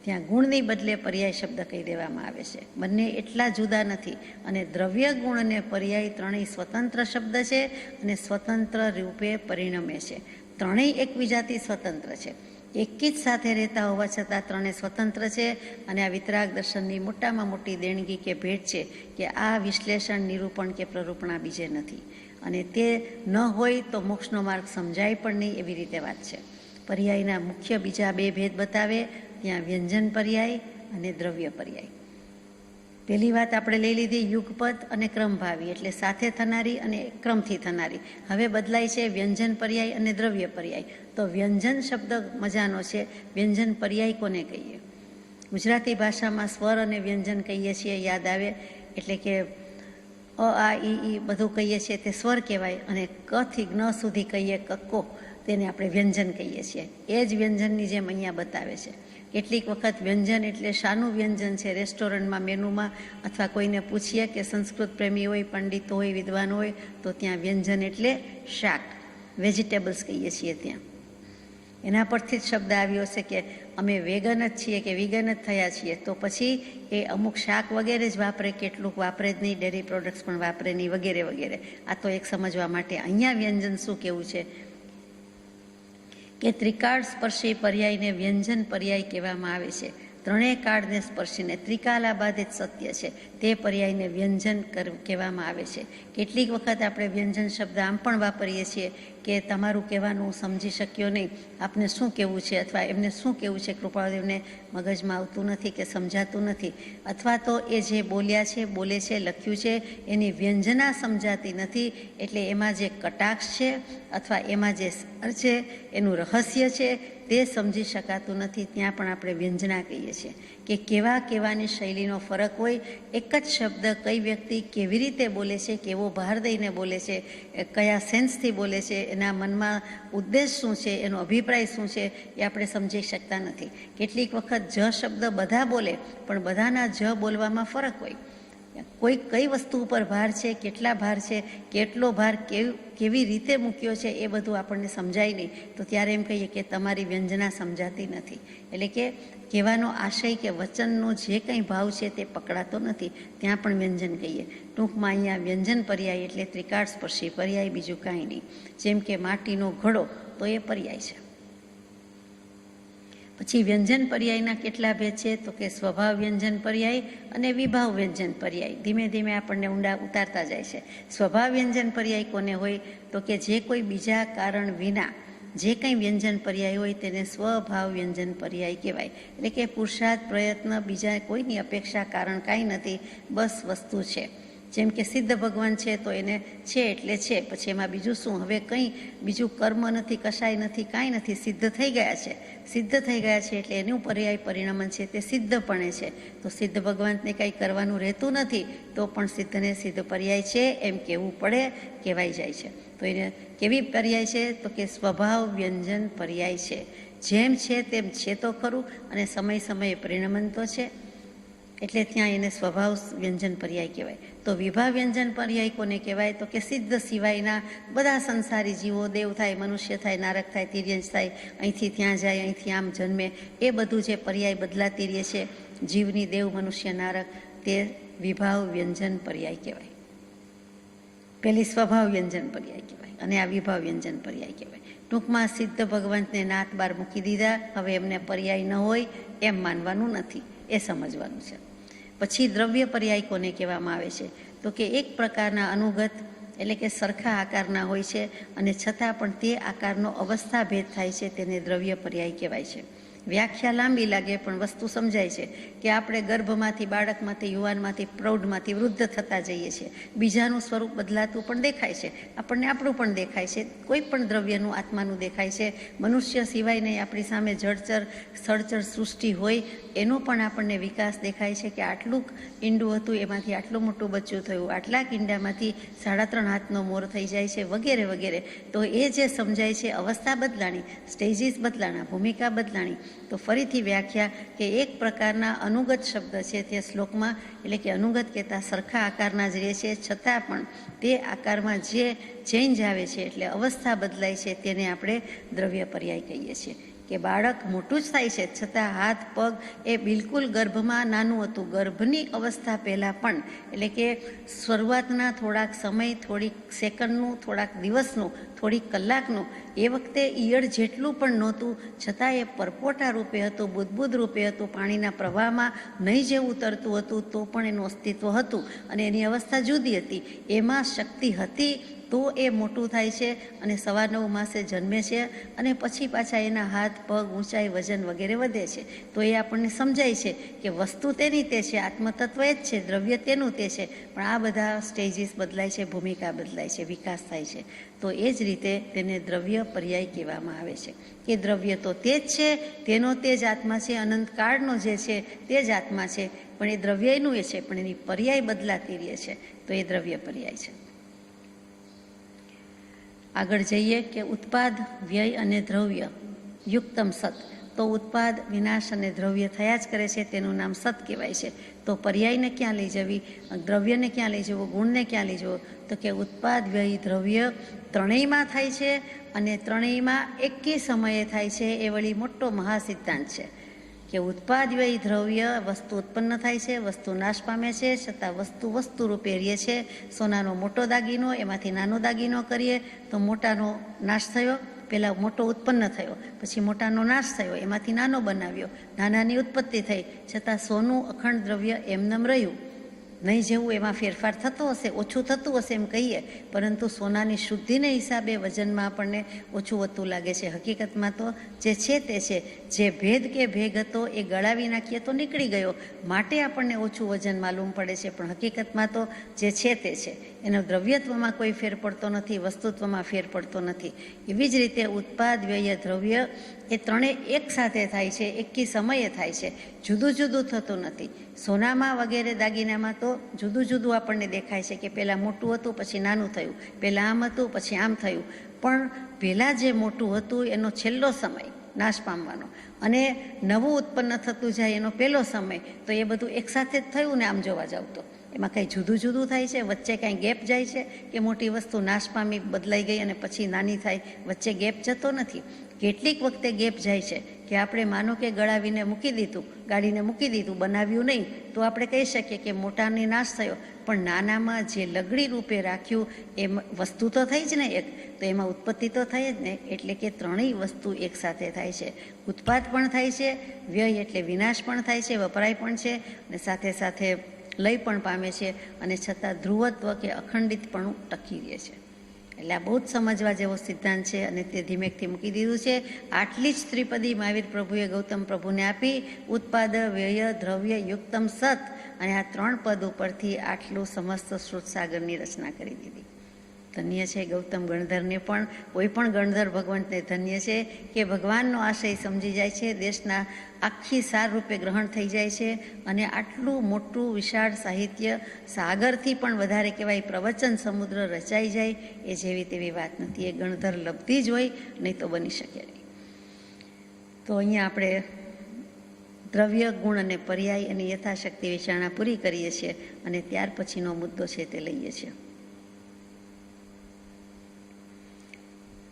ત્યાં ગુણની બદલે પર્યાય શબ્દ કહી દેવામાં આવે છે. બંને એટલા જુદા નથી. અને દ્રવ્ય, ગુણ અને પર્યાય ત્રણેય સ્વતંત્ર શબ્દ છે અને સ્વતંત્ર રૂપે પરિણમે છે. ત્રણેય એકબીજાથી સ્વતંત્ર છે. એકી જ સાથે રહેતા હોવા છતાં ત્રણેય સ્વતંત્ર છે. અને આ વિતરાગ દર્શનની મોટામાં મોટી દેણગી કે ભેટ છે કે આ વિશ્લેષણ, નિરૂપણ કે પ્રરૂપણા બીજે નથી. અને તે ન હોય તો મોક્ષનો માર્ગ સમજાય પણ નહીં એવી રીતે વાત છે. પર્યાયના મુખ્ય બીજા બે ભેદ બતાવે ત્યાં વ્યંજન પર્યાય અને દ્રવ્ય પર્યાય. પહેલી વાત આપણે લઈ લીધી યુગપદ અને ક્રમભાવી, એટલે સાથે થનારી અને ક્રમથી થનારી. હવે બદલાય છે વ્યંજન પર્યાય અને દ્રવ્ય પર્યાય. તો વ્યંજન શબ્દ મજાનો છે. વ્યંજન પર્યાય કોને કહીએ? ગુજરાતી ભાષામાં સ્વર અને વ્યંજન કહીએ છીએ, યાદ આવે, એટલે કે અ આ ઈ બધું કહીએ છીએ તે સ્વર કહેવાય, અને ક થી જ્ઞ સુધી કહીએ કક્કો, તેને આપણે વ્યંજન કહીએ છીએ. એ જ વ્યંજનની જેમ અહીંયા બતાવે છે. કેટલીક વખત વ્યંજન એટલે શાનું વ્યંજન છે, રેસ્ટોરન્ટમાં મેનુમાં અથવા કોઈને પૂછીએ કે સંસ્કૃત પ્રેમી હોય, પંડિતો હોય, વિદ્વાન હોય, તો ત્યાં વ્યંજન એટલે શાક, વેજીટેબલ્સ કહીએ છીએ ત્યાં. એના પરથી જ શબ્દ આવ્યો છે કે અમે વેગન જ છીએ કે વિગન જ થયા છીએ, તો પછી એ અમુક શાક વગેરે જ વાપરે, કેટલુંક વાપરે જ નહીં, ડેરી પ્રોડક્ટ્સ પણ વાપરે નહીં, વગેરે વગેરે. આ તો એક સમજવા માટે. અહીંયા વ્યંજન શું કેવું છે કે ત્રિકાળ સ્પર્શી પર્યાયને વ્યંજન પર્યાય કહેવામાં આવે છે. ત્રણેય કાળને સ્પર્શીને ત્રિકાલા બાધિત સત્ય છે તે પર્યાયને વ્યંજન કહેવામાં આવે છે. કેટલીક વખત આપણે વ્યંજન શબ્દ આમ પણ વાપરીએ છીએ કે તમારું કહેવાનું હું સમજી શક્યો નહીં, આપને શું કહેવું છે, અથવા એમને શું કહેવું છે, કૃપાળુદેવને મગજમાં આવતું નથી કે સમજાતું નથી, અથવા તો એ જે બોલ્યા છે, બોલે છે, લખ્યું છે, એની વ્યંજના સમજાતી નથી, એટલે એમાં જે કટાક્ષ છે અથવા એમાં જે સાર છે, એનું રહસ્ય છે, તે સમજી શકાતું નથી. ત્યાં પણ આપણે વ્યંજના કહીએ છીએ કે કહેવાની શૈલીનો ફરક હોય. એક જ શબ્દ કઈ વ્યક્તિ કેવી રીતે બોલે છે, કેવો ભાર દઈને બોલે છે, કયા સેન્સથી બોલે છે, એના મનમાં ઉદ્દેશ શું છે, એનો અભિપ્રાય શું છે, એ આપણે સમજી શકતા નથી. કેટલીક વખત જ શબ્દ બધા બોલે, પણ બધાના જ બોલવામાં ફરક હોય. કોઈ કઈ વસ્તુ ઉપર ભાર છે, કેટલા ભાર છે, કેટલો ભાર કેવી રીતે મૂક્યો છે, એ બધું આપણને સમજાય નહીં. તો ત્યારે એમ કહીએ કે તમારી વ્યંજના સમજાતી નથી, એટલે કે કહેવાનો આશય કે વચનનો જે કંઈ ભાવ છે તે પકડાતો નથી. ત્યાં પણ વ્યંજન કહીએ. ટૂંકમાં અહીંયા વ્યંજન પર્યાય એટલે ત્રિકાળ સ્પર્શી પર્યાય, બીજું કાંઈ નહીં. જેમ કે માટીનો ઘડો, તો એ પર્યાય છે. પછી વ્યંજન પર્યાયના કેટલા ભેદ છે, તો કે સ્વભાવ વ્યંજન પર્યાય અને વિભાવ વ્યંજન પર્યાય. ધીમે ધીમે આપણને ઊંડા ઉતારતા જાય છે. સ્વભાવ વ્યંજન પર્યાય કોને હોય, તો કે જે કોઈ બીજા કારણ વિના જે કંઈ વ્યંજન પર્યાય હોય તેને સ્વભાવ વ્યંજન પર્યાય કહેવાય. એટલે કે પુરુષાર્થ, પ્રયત્ન, બીજા કોઈની અપેક્ષા, કારણ કાંઈ નથી, બસ વસ્તુ છે. જેમ કે સિદ્ધ ભગવાન છે તો એને છે એટલે છે, પછી એમાં બીજું શું, હવે કંઈ બીજું કર્મ નથી, કશાય નથી, કાંઈ નથી, સિદ્ધ થઈ ગયા છે. સિદ્ધ થઈ ગયા છે એટલે એનું પર્યાય પરિણમન છે તે સિદ્ધપણે છે. તો સિદ્ધ ભગવાનને કંઈ કરવાનું રહેતું નથી, તો પણ સિદ્ધને સિદ્ધ પર્યાય છે એમ કહેવું પડે, કહેવાઈ જાય છે. તો એને કેવી પર્યાય છે, તો કે સ્વભાવ વ્યંજન પર્યાય છે. જેમ છે તેમ છે તો ખરું, અને સમય સમયે પરિણમન તો છે, એટલે ત્યાં એને સ્વભાવ વ્યંજન પર્યાય કહેવાય. તો વિભાવ વ્યંજન પર્યાય કોને કહેવાય, તો કે સિદ્ધ સિવાયના બધા સંસારી જીવો, દેવ થાય, મનુષ્ય થાય, નારક થાય, તિર્યંશ થાય, અહીંથી ત્યાં જાય, અહીંથી આમ જન્મે, એ બધું જે પર્યાય બદલાતી રહે છે જીવની, દેવ, મનુષ્ય, નારક, તે વિભાવ વ્યંજન પર્યાય કહેવાય. પેલી સ્વભાવ વ્યંજન પર્યાય કહેવાય અને આ વિભાવ વ્યંજન પર્યાય કહેવાય. ટૂંકમાં સિદ્ધ ભગવંતને નાત બાર મૂકી દીધા, હવે એમને પર્યાય ન હોય એમ માનવાનું નથી, એ સમજવાનું છે. પછી દ્રવ્ય પર્યાય કોને કહેવામાં આવે છે, તો કે એક પ્રકારના અનુગત, એટલે કે સરખા આકારના હોય છે અને છતાં પણ તે આકારનો અવસ્થા ભેદ થાય છે, તેને દ્રવ્ય પર્યાય કહેવાય છે. વ્યાખ્યા લાંબી લાગે પણ વસ્તુ સમજાય છે કે આપણે ગર્ભમાંથી, બાળકમાંથી, યુવાનમાંથી, પ્રૌઢમાંથી વૃદ્ધ થતા જઈએ છીએ. બીજાનું સ્વરૂપ બદલાતું પણ દેખાય છે, આપણને આપણું પણ દેખાય છે, કોઈ પણ દ્રવ્યનું આત્માનું દેખાય છે. મનુષ્ય સિવાય નહીં, આપણી સામે જળચર સ્થળચર સૃષ્ટિ હોય એનો પણ આપણને વિકાસ દેખાય છે કે આટલું ઈંડું હતું એમાંથી આટલું મોટું બચ્ચું થયું, આટલા ઈંડામાંથી 3.5 હાથનો મોર થઈ જાય છે, વગેરે વગેરે. તો એ જે સમજાય છે, અવસ્થા બદલાણી, સ્ટેજીસ બદલાણા, ભૂમિકા બદલાણી. તો ફરીથી વ્યાખ્યા કે એક પ્રકારના અનુગત શબ્દ છે તે શ્લોકમાં, એટલે કે અનુગત કહેતા સરખા આકારના જ રહે છે, છતાં પણ તે આકારમાં જે ચેન્જ આવે છે, એટલે અવસ્થા બદલાય છે, તેને આપણે દ્રવ્ય પર્યાય કહીએ છીએ. કે બાળક મોટું જ થાય છે છતાં હાથ પગ એ બિલકુલ ગર્ભમાં નાનું હતું, ગર્ભની અવસ્થા પહેલાં પણ, એટલે કે શરૂઆતના થોડાક સમય, થોડીક સેકન્ડનું, થોડાક દિવસનું, થોડીક કલાકનું, એ વખતે ઈયળ જેટલું પણ નહોતું, છતાં એ પરપોટા રૂપે હતું, બુદબુદ રૂપે હતું, પાણીના પ્રવાહમાં નહીં જેવું તરતું હતું, તો પણ એનું અસ્તિત્વ હતું અને એની અવસ્થા જુદી હતી. એમાં શક્તિ હતી તો એ મોટું થાય છે અને સવા 9 માસે જન્મે છે અને પછી પાછા એના હાથ, પગ, ઊંચાઈ, વજન વગેરે વધે છે. તો એ આપણને સમજાય છે કે વસ્તુ તેની તે છે, આત્મતત્વ એ જ છે, દ્રવ્ય તેનું તે છે, પણ આ બધા સ્ટેજીસ બદલાય છે, ભૂમિકા બદલાય છે, વિકાસ થાય છે. તો એ જ રીતે તેને દ્રવ્ય પર્યાય કહેવામાં આવે છે કે દ્રવ્ય તો તે જ છે, તેનો તે જ આત્મા છે, અનંતકાળનો જે છે તે જ આત્મા છે, પણ એ દ્રવ્ય એનું એ છે, પણ એની પર્યાય બદલાતી રહે છે, તો એ દ્રવ્ય પર્યાય છે. આગળ જઈએ કે ઉત્પાદ, વ્યય અને દ્રવ્ય યુક્તમ સત. તો ઉત્પાદ, વિનાશ અને દ્રવ્ય થયા જ કરે છે, તેનું નામ સત કહેવાય છે. તો પર્યાયને ક્યાં લઈ જવી, દ્રવ્યને ક્યાં લઈ જવું, ગુણને ક્યાં લઈ જવો, તો કે ઉત્પાદ, વ્યય, દ્રવ્ય ત્રણેયમાં થાય છે અને ત્રણેયમાં એકી સમયે થાય છે. એ વળી મોટો મહાસિદ્ધાંત છે કે ઉત્પાદ, વ્યય, દ્રવ્ય વસ્તુ ઉત્પન્ન થાય છે, વસ્તુ નાશ પામે છે, છતાં વસ્તુ રૂપે રહે છે. સોનાનો મોટો દાગીનો, એમાંથી નાનો દાગીનો કરીએ તો મોટાનો નાશ થયો, પહેલાં મોટો ઉત્પન્ન થયો, પછી મોટાનો નાશ થયો, એમાંથી નાનો બનાવ્યો, નાનાની ઉત્પત્તિ થઈ, છતાં સોનું અખંડ દ્રવ્ય એમનેમ રહ્યું. નહીં જેવું એમાં ફેરફાર થતો હશે, ઓછું થતું હશે એમ કહીએ, પરંતુ સોનાની શુદ્ધિને હિસાબે વજનમાં આપણને ઓછું વધતું લાગે છે. હકીકતમાં તો જે છે તે છે, જે ભેદ કે ભેગ હતો એ ગળાવી નાખીએ તો નીકળી ગયો, માટે આપણને ઓછું વજન માલુમ પડે છે, પણ હકીકતમાં તો જે છે તે છે, એનો દ્રવ્યત્વમાં કોઈ ફેર પડતો નથી, વસ્તુત્વમાં ફેર પડતો નથી. એવી જ રીતે ઉત્પાદ, વ્યય, દ્રવ્ય એ ત્રણેય એક સાથે થાય છે, એકી સમયે થાય છે, જુદું જુદું થતું નથી. સોનામાં વગેરે દાગીનામાં તો જુદું જુદું આપણને દેખાય છે કે પહેલાં મોટું હતું પછી નાનું થયું, પહેલાં આમ હતું પછી આમ થયું, પણ પહેલાં જે મોટું હતું એનો છેલ્લો સમય નાશ પામવાનો અને નવું ઉત્પન્ન થતું જાય એનો પહેલો સમય, તો એ બધું એકસાથે જ થયું ને આમ જોવા જાવ તો. એમાં કંઈ જુદું જુદું થાય છે, વચ્ચે કાંઈ ગેપ જાય છે કે મોટી વસ્તુ નાશ પામી બદલાઈ ગઈ અને પછી નાની થાય, વચ્ચે ગેપ જતો નથી. કેટલીક વખતે ગેપ જાય છે કે આપણે માનો કે ગળાવીને મૂકી દીધું, ગાડીને મૂકી દીધું, બનાવ્યું નહીં, તો આપણે કહી શકીએ કે મોટાને નાશ થયો, પણ નાનામાં જે લગડી રૂપે રાખ્યું એ વસ્તુ તો થઈ જ ને એક, તો એમાં ઉત્પત્તિ તો થઈ જ ને. એટલે કે ત્રણેય વસ્તુ એકસાથે થાય છે. ઉત્પાદ પણ થાય છે, વ્યય એટલે વિનાશ પણ થાય છે, વપરાય પણ છે, અને સાથે સાથે લય પણ પામે છે, અને છતાં ધ્રુવત્વ કે અખંડિતપણું ટકી રહે છે. એટલે આ બહુ જ સમજવા જેવો સિદ્ધાંત છે અને તે ધીમેકથી મૂકી દીધું છે. આટલી જ ત્રિપદી મહાવીર પ્રભુએ ગૌતમ પ્રભુને આપી, ઉત્પાદ, વ્યય, દ્રવ્ય, યુક્તમ સત, અને આ 3 પદ ઉપરથી આટલું સમસ્ત શ્રુતસાગરની રચના કરી દીધી. ધન્ય છે ગૌતમ ગણધરને પણ. કોઈ પણ ગણધર ભગવંતને ધન્ય છે કે ભગવાનનો આશય સમજી જાય છે, દેશના આખી સાર રૂપે ગ્રહણ થઈ જાય છે, અને આટલું મોટું વિશાળ સાહિત્ય, સાગરથી પણ વધારે કહેવાય, પ્રવચન સમુદ્ર રચાઈ જાય એ જેવી તેવી વાત નથી. એ ગણધર લબ્ધી જ હોય, નહીં તો બની શકે નહીં. તો અહીંયા આપણે દ્રવ્ય, ગુણ અને પર્યાય અને યથાશક્તિ વિચારણા પૂરી કરીએ છીએ, અને ત્યાર પછીનો મુદ્દો છે તે લઈએ છીએ.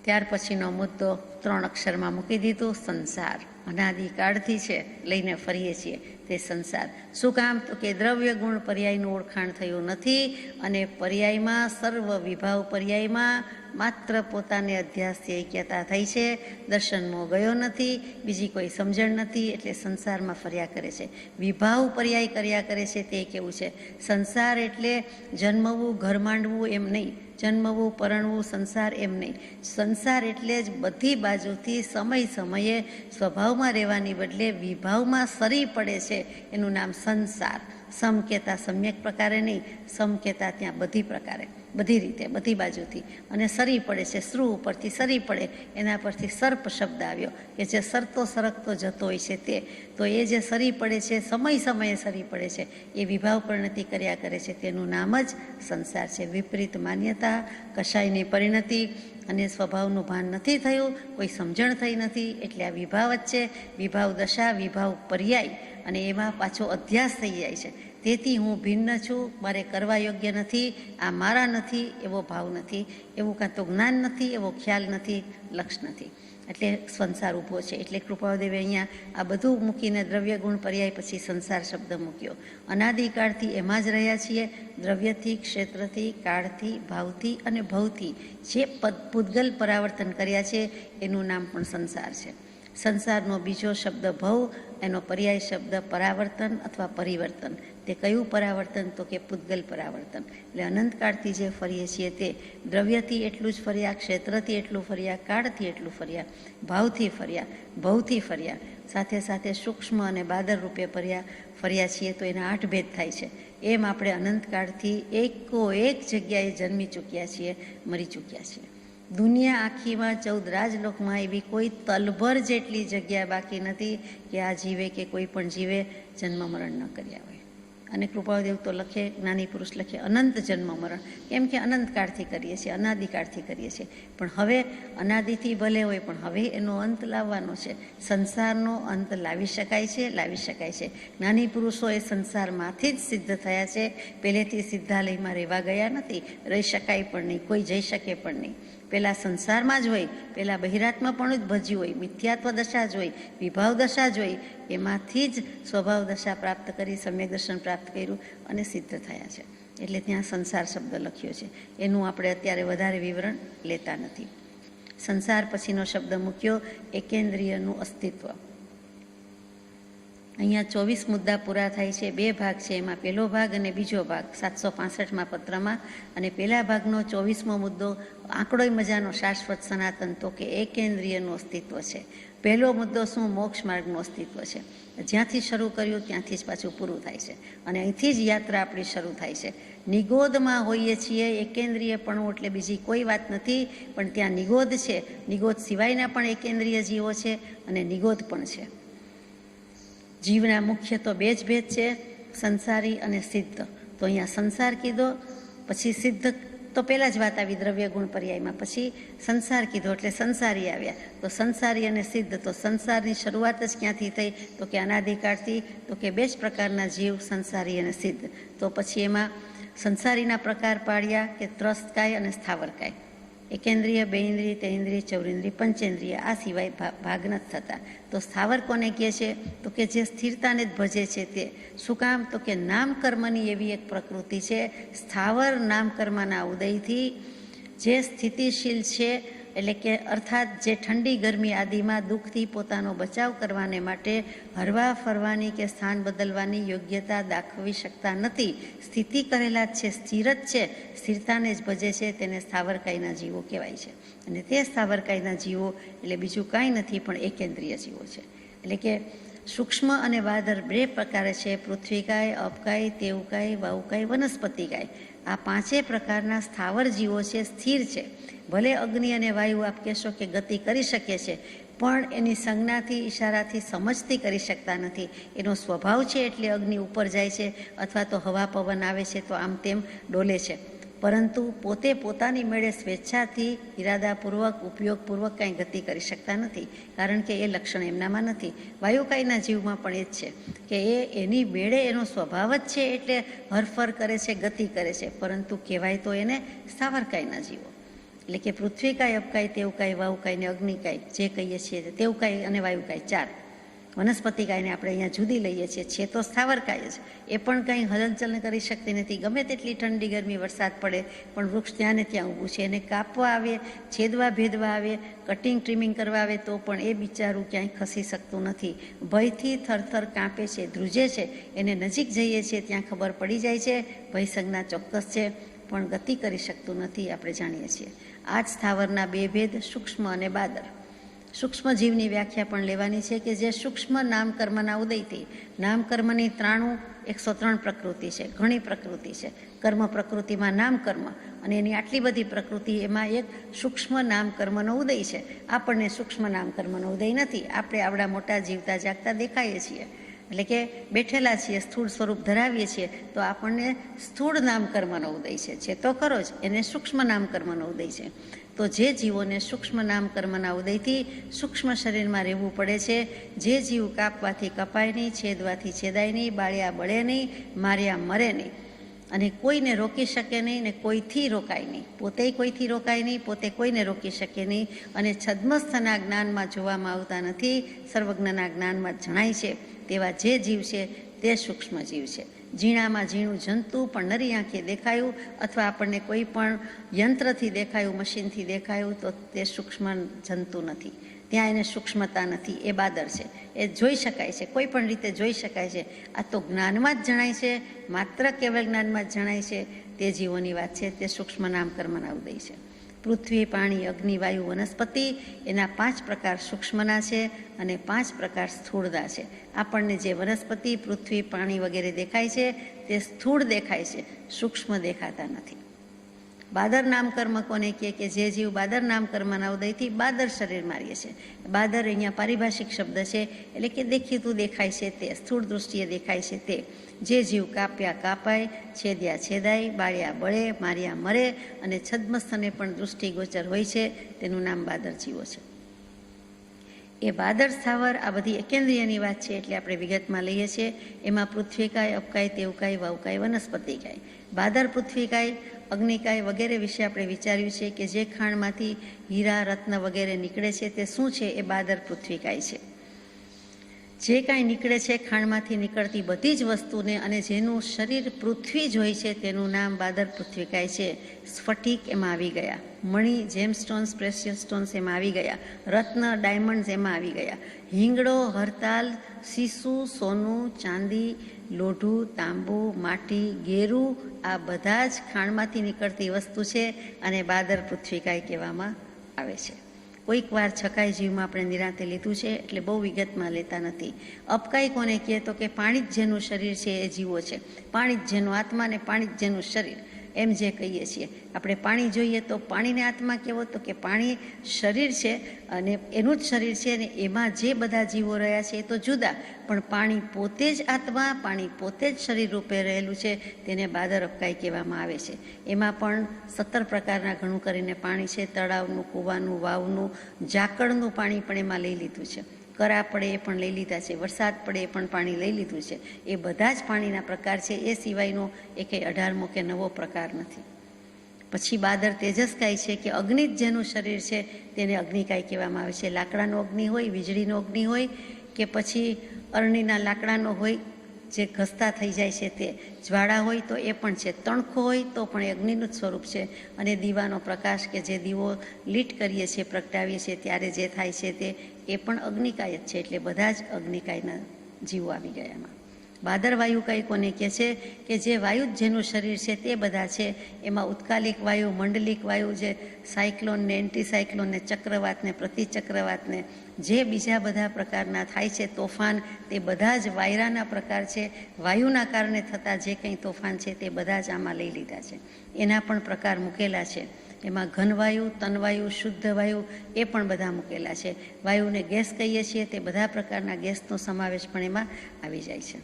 ત્યાર પછીનો મુદ્દો 3 અક્ષરમાં મૂકી દીધું, સંસાર. અનાદિકાળથી છે લઈને ફરીએ છીએ તે સંસાર. શું કામ? તો કે દ્રવ્ય, ગુણ, પર્યાયનું ઓળખાણ થયું નથી, અને પર્યાયમાં સર્વ વિભાવ પર્યાયમાં માત્ર પોતાને અધ્યાસથી ઐક્યતા થઈ છે, દર્શનમાં ગયો નથી, બીજી કોઈ સમજણ નથી, એટલે સંસારમાં ફર્યા કરે છે. વિભાવ પર્યાય કર્યા કરે છે તે કેવું છે? સંસાર એટલે જન્મવું, ઘર માંડવું એમ નહીં, જન્મવું, પરણવું, સંસાર એમ નહીં. સંસાર એટલે જ બધી બાજુથી સમય સમયે સ્વભાવમાં રહેવાની બદલે વિભાવમાં સરી પડે છે, એનું નામ સંસાર. સમ કહેતા સમ્યક પ્રકારે નહીં, સમ કહેતા ત્યાં બધી પ્રકારે, બધી રીતે, બધી બાજુથી, અને સરી પડે છે, શ્રુ ઉપરથી સરી પડે, એના પરથી સર્પ શબ્દ આવ્યો કે જે સરતો સરકતો જતો હોય છે તે. તો એ જે સરી પડે છે, સમય સમયે સરી પડે છે, એ વિભાવ પરિણતિ કર્યા કરે છે, તેનું નામ જ સંસાર છે. વિપરીત માન્યતા, કશાયની પરિણતિ, અને સ્વભાવનું ભાન નથી થયું, કોઈ સમજણ થઈ નથી, એટલે આ વિભાવ જ છે. વિભાવ દશા, વિભાવ પર્યાય, અને એમાં પાછો અધ્યાસ થઈ જાય છે. તેથી હું ભિન્ન છું, મારે કરવા યોગ્ય નથી, આ મારા નથી એવો ભાવ નથી, એવું કાં તો જ્ઞાન નથી, એવો ખ્યાલ નથી, લક્ષ નથી, એટલે સંસાર ઊભો છે. એટલે કૃપાદેવે અહીંયા આ બધું મૂકીને દ્રવ્ય, ગુણ, પર્યાય પછી સંસાર શબ્દ મૂક્યો. અનાદિકાળથી એમાં જ રહ્યા છીએ, દ્રવ્યથી, ક્ષેત્રથી, કાળથી, ભાવથી અને ભવથી જે પૂતગલ પરાવર્તન કર્યા છે એનું નામ પણ સંસાર છે. સંસારનો બીજો શબ્દ ભવ, એનો પર્યાય શબ્દ પરાવર્તન અથવા પરિવર્તન. તે કયું પરાવર્તન? તો કે પૂતગલ પરાવર્તન. એટલે અનંતકાળથી જે ફરીએ છીએ તે દ્રવ્યથી એટલું જ ફર્યા, ક્ષેત્રથી એટલું ફર્યા, કાળથી એટલું ફર્યા, ભાવથી ફર્યા, ભવથી ફર્યા, સાથે સાથે સૂક્ષ્મ અને બાદર રૂપે ફર્યા છીએ, તો એના 8 ભેદ થાય છે. એમ આપણે અનંતકાળથી એક જગ્યાએ જન્મી ચૂક્યા છીએ, મરી ચૂક્યા છીએ. દુનિયા આખીમાં 14 રાજલોકમાં એવી કોઈ તલભર જેટલી જગ્યા બાકી નથી કે આ જીવે કે કોઈ પણ જીવે જન્મ મરણ ન કર્યા હોય. અને કૃપાળદેવ તો લખે, જ્ઞાની પુરુષ લખે અનંત જન્મ મરણ, કેમ કે અનંતકાળથી કરીએ છીએ, અનાદિકાળથી કરીએ છીએ. પણ હવે અનાદિથી ભલે હોય, પણ હવે એનો અંત લાવવાનો છે. સંસારનો અંત લાવી શકાય છે. જ્ઞાની પુરુષો એ સંસારમાંથી જ સિદ્ધ થયા છે, પહેલેથી સિદ્ધાલયમાં રહેવા ગયા નથી, રહી શકાય પણ નહીં, કોઈ જઈ શકે પણ નહીં. પહેલાં સંસારમાં જ હોય, પહેલાં બહિરાત્મા પણ જ ભજ્યું હોય, મિથ્યાત્વ દશા જ હોય, વિભાવ દશા જ હોય, એમાંથી જ સ્વભાવ દશા પ્રાપ્ત કરી, સમ્યક દર્શન પ્રાપ્ત કર્યું અને સિદ્ધ થયા છે. એટલે ત્યાં સંસાર શબ્દ લખ્યો છે. એનું આપણે અત્યારે વધારે વિવરણ લેતા નથી. સંસાર પછીનો શબ્દ મૂક્યો એકેન્દ્રિયનું અસ્તિત્વ. અહીંયા 24 મુદ્દા પૂરા થાય છે. 2 ભાગ છે, એમાં પહેલો ભાગ અને બીજો ભાગ 765માં પત્રમાં. અને પહેલા ભાગનો 24મો મુદ્દો આંકડોય મજાનો, શાશ્વત સનાતન, તો કે એકેન્દ્રિયનું અસ્તિત્વ છે. પહેલો મુદ્દો શું? મોક્ષ માર્ગનું અસ્તિત્વ છે. જ્યાંથી શરૂ કર્યું ત્યાંથી જ પાછું પૂરું થાય છે, અને અહીંથી જ યાત્રા આપણી શરૂ થાય છે. નિગોદમાં હોઈએ છીએ, એકેન્દ્રિયપણું એટલે બીજી કોઈ વાત નથી, પણ ત્યાં નિગોદ છે. નિગોદ સિવાયના પણ એકેન્દ્રિય જીવો છે અને નિગોદ પણ છે. જીવના મુખ્ય તો 2 જ ભેદ છે, સંસારી અને સિદ્ધ. તો અહીંયા સંસાર કીધો, પછી સિદ્ધ તો પહેલાં જ વાત આવી દ્રવ્ય ગુણ પર્યાયમાં, પછી સંસાર કીધો એટલે સંસારી આવ્યા. તો સંસારી અને સિદ્ધ, તો સંસારની શરૂઆત જ ક્યાંથી થઈ? તો કે અનાદિકાળથી. તો કે 2 જ પ્રકારના જીવ, સંસારી અને સિદ્ધ. તો પછી એમાં સંસારીના પ્રકાર પાડ્યા કે ત્રસ્તકાય અને સ્થાવરકાય. એકેન્દ્રિય, 2 ઇન્દ્રિય, 3 ઇન્દ્રિય, 4 ઇન્દ્રિય, પંચેન્દ્રિય, આ સિવાય ભાગ નથી થતા. તો સ્થાવર કોને કહે છે? તો કે જે સ્થિરતાને જ ભજે છે તે. શું કામ? તો કે નામ કર્મની એવી એક પ્રકૃતિ છે, સ્થાવર નામ કર્મના ઉદયથી જે સ્થિતિશીલ છે, એટલે કે અર્થાત જે ઠંડી ગરમી આદિમાં દુઃખથી પોતાનો બચાવ કરવાને માટે હરવા ફરવાની કે સ્થાન બદલવાની યોગ્યતા દાખવી શકતા નથી. સ્થિતિ કરેલા જ છે, સ્થિર જ છે, સ્થિરતાને જ ભજે છે, તેને સ્થાવરકાયના જીવો કહેવાય છે. અને તે સ્થાવરકાયના જીવો એટલે બીજું કાંઈ નથી પણ એકેન્દ્રિય જીવો છે. એટલે કે સૂક્ષ્મ અને બાદર 2 પ્રકારે છે, પૃથ્વીકાય, અપકાય, તેવકાય, વાયુકાય, વનસ્પતિકાય. આ 5 પ્રકારના સ્થાવર જીવો છે, સ્થિર છે. ભલે અગ્નિ અને વાયુ આપ કહેશો કે ગતિ કરી શકે છે, પણ એની સંજ્ઞાથી, ઈશારાથી, સમજથી કરી શકતા નથી. એનો સ્વભાવ છે એટલે અગ્નિ ઉપર જાય છે, અથવા તો હવા પવન આવે છે તો આમ તેમ ડોલે છે. પરંતુ પોતે પોતાની મેળે સ્વેચ્છાથી, ઇરાદાપૂર્વક, ઉપયોગપૂર્વક કાંઈ ગતિ કરી શકતા નથી, કારણ કે એ લક્ષણ એમનામાં નથી. વાયુકાયના જીવમાં પણ એ જ છે કે એની મેળે એનો સ્વભાવ જ છે, એટલે હરફર કરે છે, ગતિ કરે છે, પરંતુ કહેવાય તો એને સ્થાવરકાયના જીવો. એટલે કે પૃથ્વીકાય, અપકાય, તેવકાય, વાયુકાય ને અગ્નિકાય જે કહીએ છીએ, તેવકાય અને વાયુકાય 4. વનસ્પતિકાયને આપણે અહીંયા જુદી લઈએ છીએ, છે તો સ્થાવરકાય જ. એ પણ કંઈ હલનચલન કરી શકતી નથી. ગમે તેટલી ઠંડી ગરમી વરસાદ પડે પણ વૃક્ષ ત્યાં ને ત્યાં ઊભું છે. એને કાપવા આવે, છેદવા ભેદવા આવે, કટિંગ ટ્રીમિંગ કરવા આવે તો પણ એ બિચારું ક્યાંય ખસી શકતું નથી. ભયથી થરથર કાંપે છે, ધ્રુજે છે. એને નજીક જઈએ છીએ ત્યાં ખબર પડી જાય છે ભય સંજ્ઞા ચોક્કસ છે, પણ ગતિ કરી શકતું નથી, આપણે જાણીએ છીએ. આ જ સ્થાવરના 2 ભેદ, સૂક્ષ્મ અને બાદર. સૂક્ષ્મ જીવની વ્યાખ્યા પણ લેવાની છે કે જે સૂક્ષ્મ નામ કર્મના ઉદયથી, નામ કર્મની 103 પ્રકૃતિ છે, ઘણી પ્રકૃતિ છે. કર્મ પ્રકૃતિમાં નામ કર્મ, અને એની આટલી બધી પ્રકૃતિ, એમાં એક સૂક્ષ્મ નામ કર્મનો ઉદય છે. આપણને સૂક્ષ્મ નામ કર્મનો ઉદય નથી. આપણે આવડા મોટા જીવતા જાગતા દેખાઈએ છીએ, એટલે કે બેઠેલા છીએ, સ્થૂળ સ્વરૂપ ધરાવીએ છીએ, તો આપણને સ્થૂળ નામ કર્મનો ઉદય છે તો ખરો જ, એને સૂક્ષ્મ નામ કર્મનો ઉદય છે. તો જે જીવોને સૂક્ષ્મ નામ કર્મના ઉદયથી સૂક્ષ્મ શરીરમાં રહેવું પડે છે, જે જીવ કાપવાથી કપાય નહીં, છેદવાથી છેદાય નહીં, બાળ્યા બળે નહીં, માર્યા મરે નહીં, અને કોઈને રોકી શકે નહીં ને કોઈથી રોકાય નહીં, પોતે કોઈથી રોકાય નહીં, પોતે કોઈને રોકી શકે નહીં, અને છદ્મસ્થના જ્ઞાનમાં જોવામાં આવતા નથી, સર્વજ્ઞના જ્ઞાનમાં જણાય છે તેવા જે જીવ છે તે સૂક્ષ્મ જીવ છે. ઝીણામાં ઝીણું જંતુ પણ નરી આંખે દેખાયું, અથવા આપણને કોઈ પણ યંત્રથી દેખાયું, મશીનથી દેખાયું, તો તે સૂક્ષ્મ જંતુ નથી. ત્યાં એને સૂક્ષ્મતા નથી, એ બાદર છે. એ જોઈ શકાય છે, કોઈ પણ રીતે જોઈ શકાય છે. આ તો જ્ઞાનમાં જ જણાય છે, માત્ર કેવળ જ્ઞાનમાં જ જણાય છે. તે જીવોની વાત છે, તે સૂક્ષ્મ નામ કર્મના ઉદય છે. પૃથ્વી, પાણી, અગ્નિ, વાયુ, વનસ્પતિ, એના 5 પ્રકાર સૂક્ષ્મના છે અને 5 પ્રકાર સ્થૂળના છે. આપણને જે વનસ્પતિ, પૃથ્વી, પાણી વગેરે દેખાય છે તે સ્થૂળ દેખાય છે, સૂક્ષ્મ દેખાતા નથી. બાદર નામ કર્મ કોને કહે કે જે જીવ બાદર નામ કર્મના ઉદયથી બાદર શરીરમાં રહે છે. બાદર અહીંયા પારિભાષિક શબ્દ છે, એટલે કે દેખીતું દેખાય છે તે, સ્થૂળ દૃષ્ટિએ દેખાય છે તે. જે જીવ કાપ્યા કાપાય, છેદ્યા છેદાય, બાળ્યા બળે, માર્યા મરે અને છદ્મસ્થને પણ દૃષ્ટિગોચર હોય છે, તેનું નામ બાદર જીવો છે. એ બાદર સ્થાવર આ બધી એકેન્દ્રિયની વાત છે, એટલે આપણે વિગતમાં લઈએ છીએ. એમાં પૃથ્વીકાય, અપકાય, તેવકાય, વાવકાય, વનસ્પતિકાય. બાદર પૃથ્વીકાય, અગ્નિકાય વગેરે વિશે આપણે વિચાર્યું છે કે જે ખાણમાંથી હીરા, રત્ન વગેરે નીકળે છે તે શું છે? એ બાદર પૃથ્વીકાય છે. જે કાંઈ નીકળે છે ખાણમાંથી નીકળતી બધી જ વસ્તુને અને જેનું શરીર પૃથ્વી જ હોય છે તેનું નામ બાદર પૃથ્વીકાય છે. સ્ફટિક એમાં આવી ગયા, મણી, જેમ સ્ટોન્સ, પ્રેશિયસ સ્ટોન્સ એમાં આવી ગયા, રત્ન, ડાયમંડ્સ એમાં આવી ગયા, હિંગડો, હરતાલ, સીસુ, સોનું, ચાંદી, લોઢું, તાંબુ, માટી, ગેરું, આ બધા જ ખાણમાંથી નીકળતી વસ્તુ છે અને બાદર પૃથ્વીકાય કહેવામાં આવે છે. કોઈક વાર છકાઈ જીવમાં આપણે નિરાંતે લીધું છે, એટલે બહુ વિગતમાં લેતા નથી. અપકાઈ કોને કહે તો કે પાણી જ જેનું શરીર છે એ જીવો છે. પાણી જ જેનો આત્મા ને પાણી જ જેનું શરીર, એમ જે કહીએ છીએ. આપણે પાણી જોઈએ તો પાણીને આત્મા કેવો તો કે પાણી શરીર છે અને એનું જ શરીર છે અને એમાં જે બધા જીવો રહ્યા છે એ તો જુદા, પણ પાણી પોતે જ આત્મા, પાણી પોતે જ શરીર રૂપે રહેલું છે, તેને બાદર અપકાઈ કહેવામાં આવે છે. એમાં પણ 17 પ્રકારના ઘણું કરીને પાણી છે. તળાવનું, કૂવાનું, વાવનું, ઝાકળનું પાણી પણ એમાં લઈ લીધું છે. કરા પડે એ પણ લઈ લીધા છે, વરસાદ પડે એ પણ પાણી લઈ લીધું છે. એ બધા જ પાણીના પ્રકાર છે, એ સિવાયનો એ કંઈ 18મો કે 9વો પ્રકાર નથી. પછી બાદર તેજસકાય છે કે અગ્નિ જ જેનું શરીર છે તેને અગ્નિકાય કહેવામાં આવે છે. લાકડાનો અગ્નિ હોય, વીજળીનો અગ્નિ હોય કે પછી અરણીના લાકડાનો હોય જે ઘસતા થઈ જાય છે તે, જ્વાળા હોય તો એ પણ છે, તણખો હોય તો પણ એ અગ્નિનું જ સ્વરૂપ છે. અને દીવાનો પ્રકાશ કે જે દીવો લીટ કરીએ છીએ, પ્રગટાવીએ છીએ ત્યારે જે થાય છે તે, એ પણ અગ્નિકાય જ છે. એટલે બધા જ અગ્નિકાયના જીવો આવી ગયા એમાં. બાદર વાયુકાય કોને કહે છે કે જે વાયુ જ જેનું શરીર છે તે બધા છે. એમાં ઉત્કાલિક વાયુ, મંડલિક વાયુ, જે સાયક્લોન ને એન્ટી સાયક્લોન ને ચક્રવાત ને પ્રતિચક્રવાત ને જે બીજા બધા પ્રકારના થાય છે તોફાન, તે બધા જ વાયરાના પ્રકાર છે. વાયુના કારણે થતા જે કંઈ તોફાન છે તે બધા જ આમાં લઈ લીધા છે. એના પણ પ્રકાર મૂકેલા છે. એમાં ઘનવાયુ, તનવાયુ, શુદ્ધ વાયુ એ પણ બધા મૂકેલા છે. વાયુને ગેસ કહીએ છીએ, તે બધા પ્રકારના ગેસનો સમાવેશ પણ એમાં આવી જાય છે.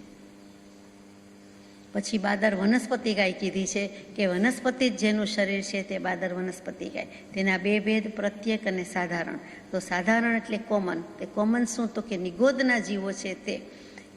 પછી બાદર વનસ્પતિકાય કીધી છે કે વનસ્પતિ જ જેનું શરીર છે તે બાદર વનસ્પતિકાય. તેના 2 ભેદ, પ્રત્યેક અને સાધારણ. તો સાધારણ એટલે કોમન. તે કોમન શું તો કે નિગોદના જીવો છે તે,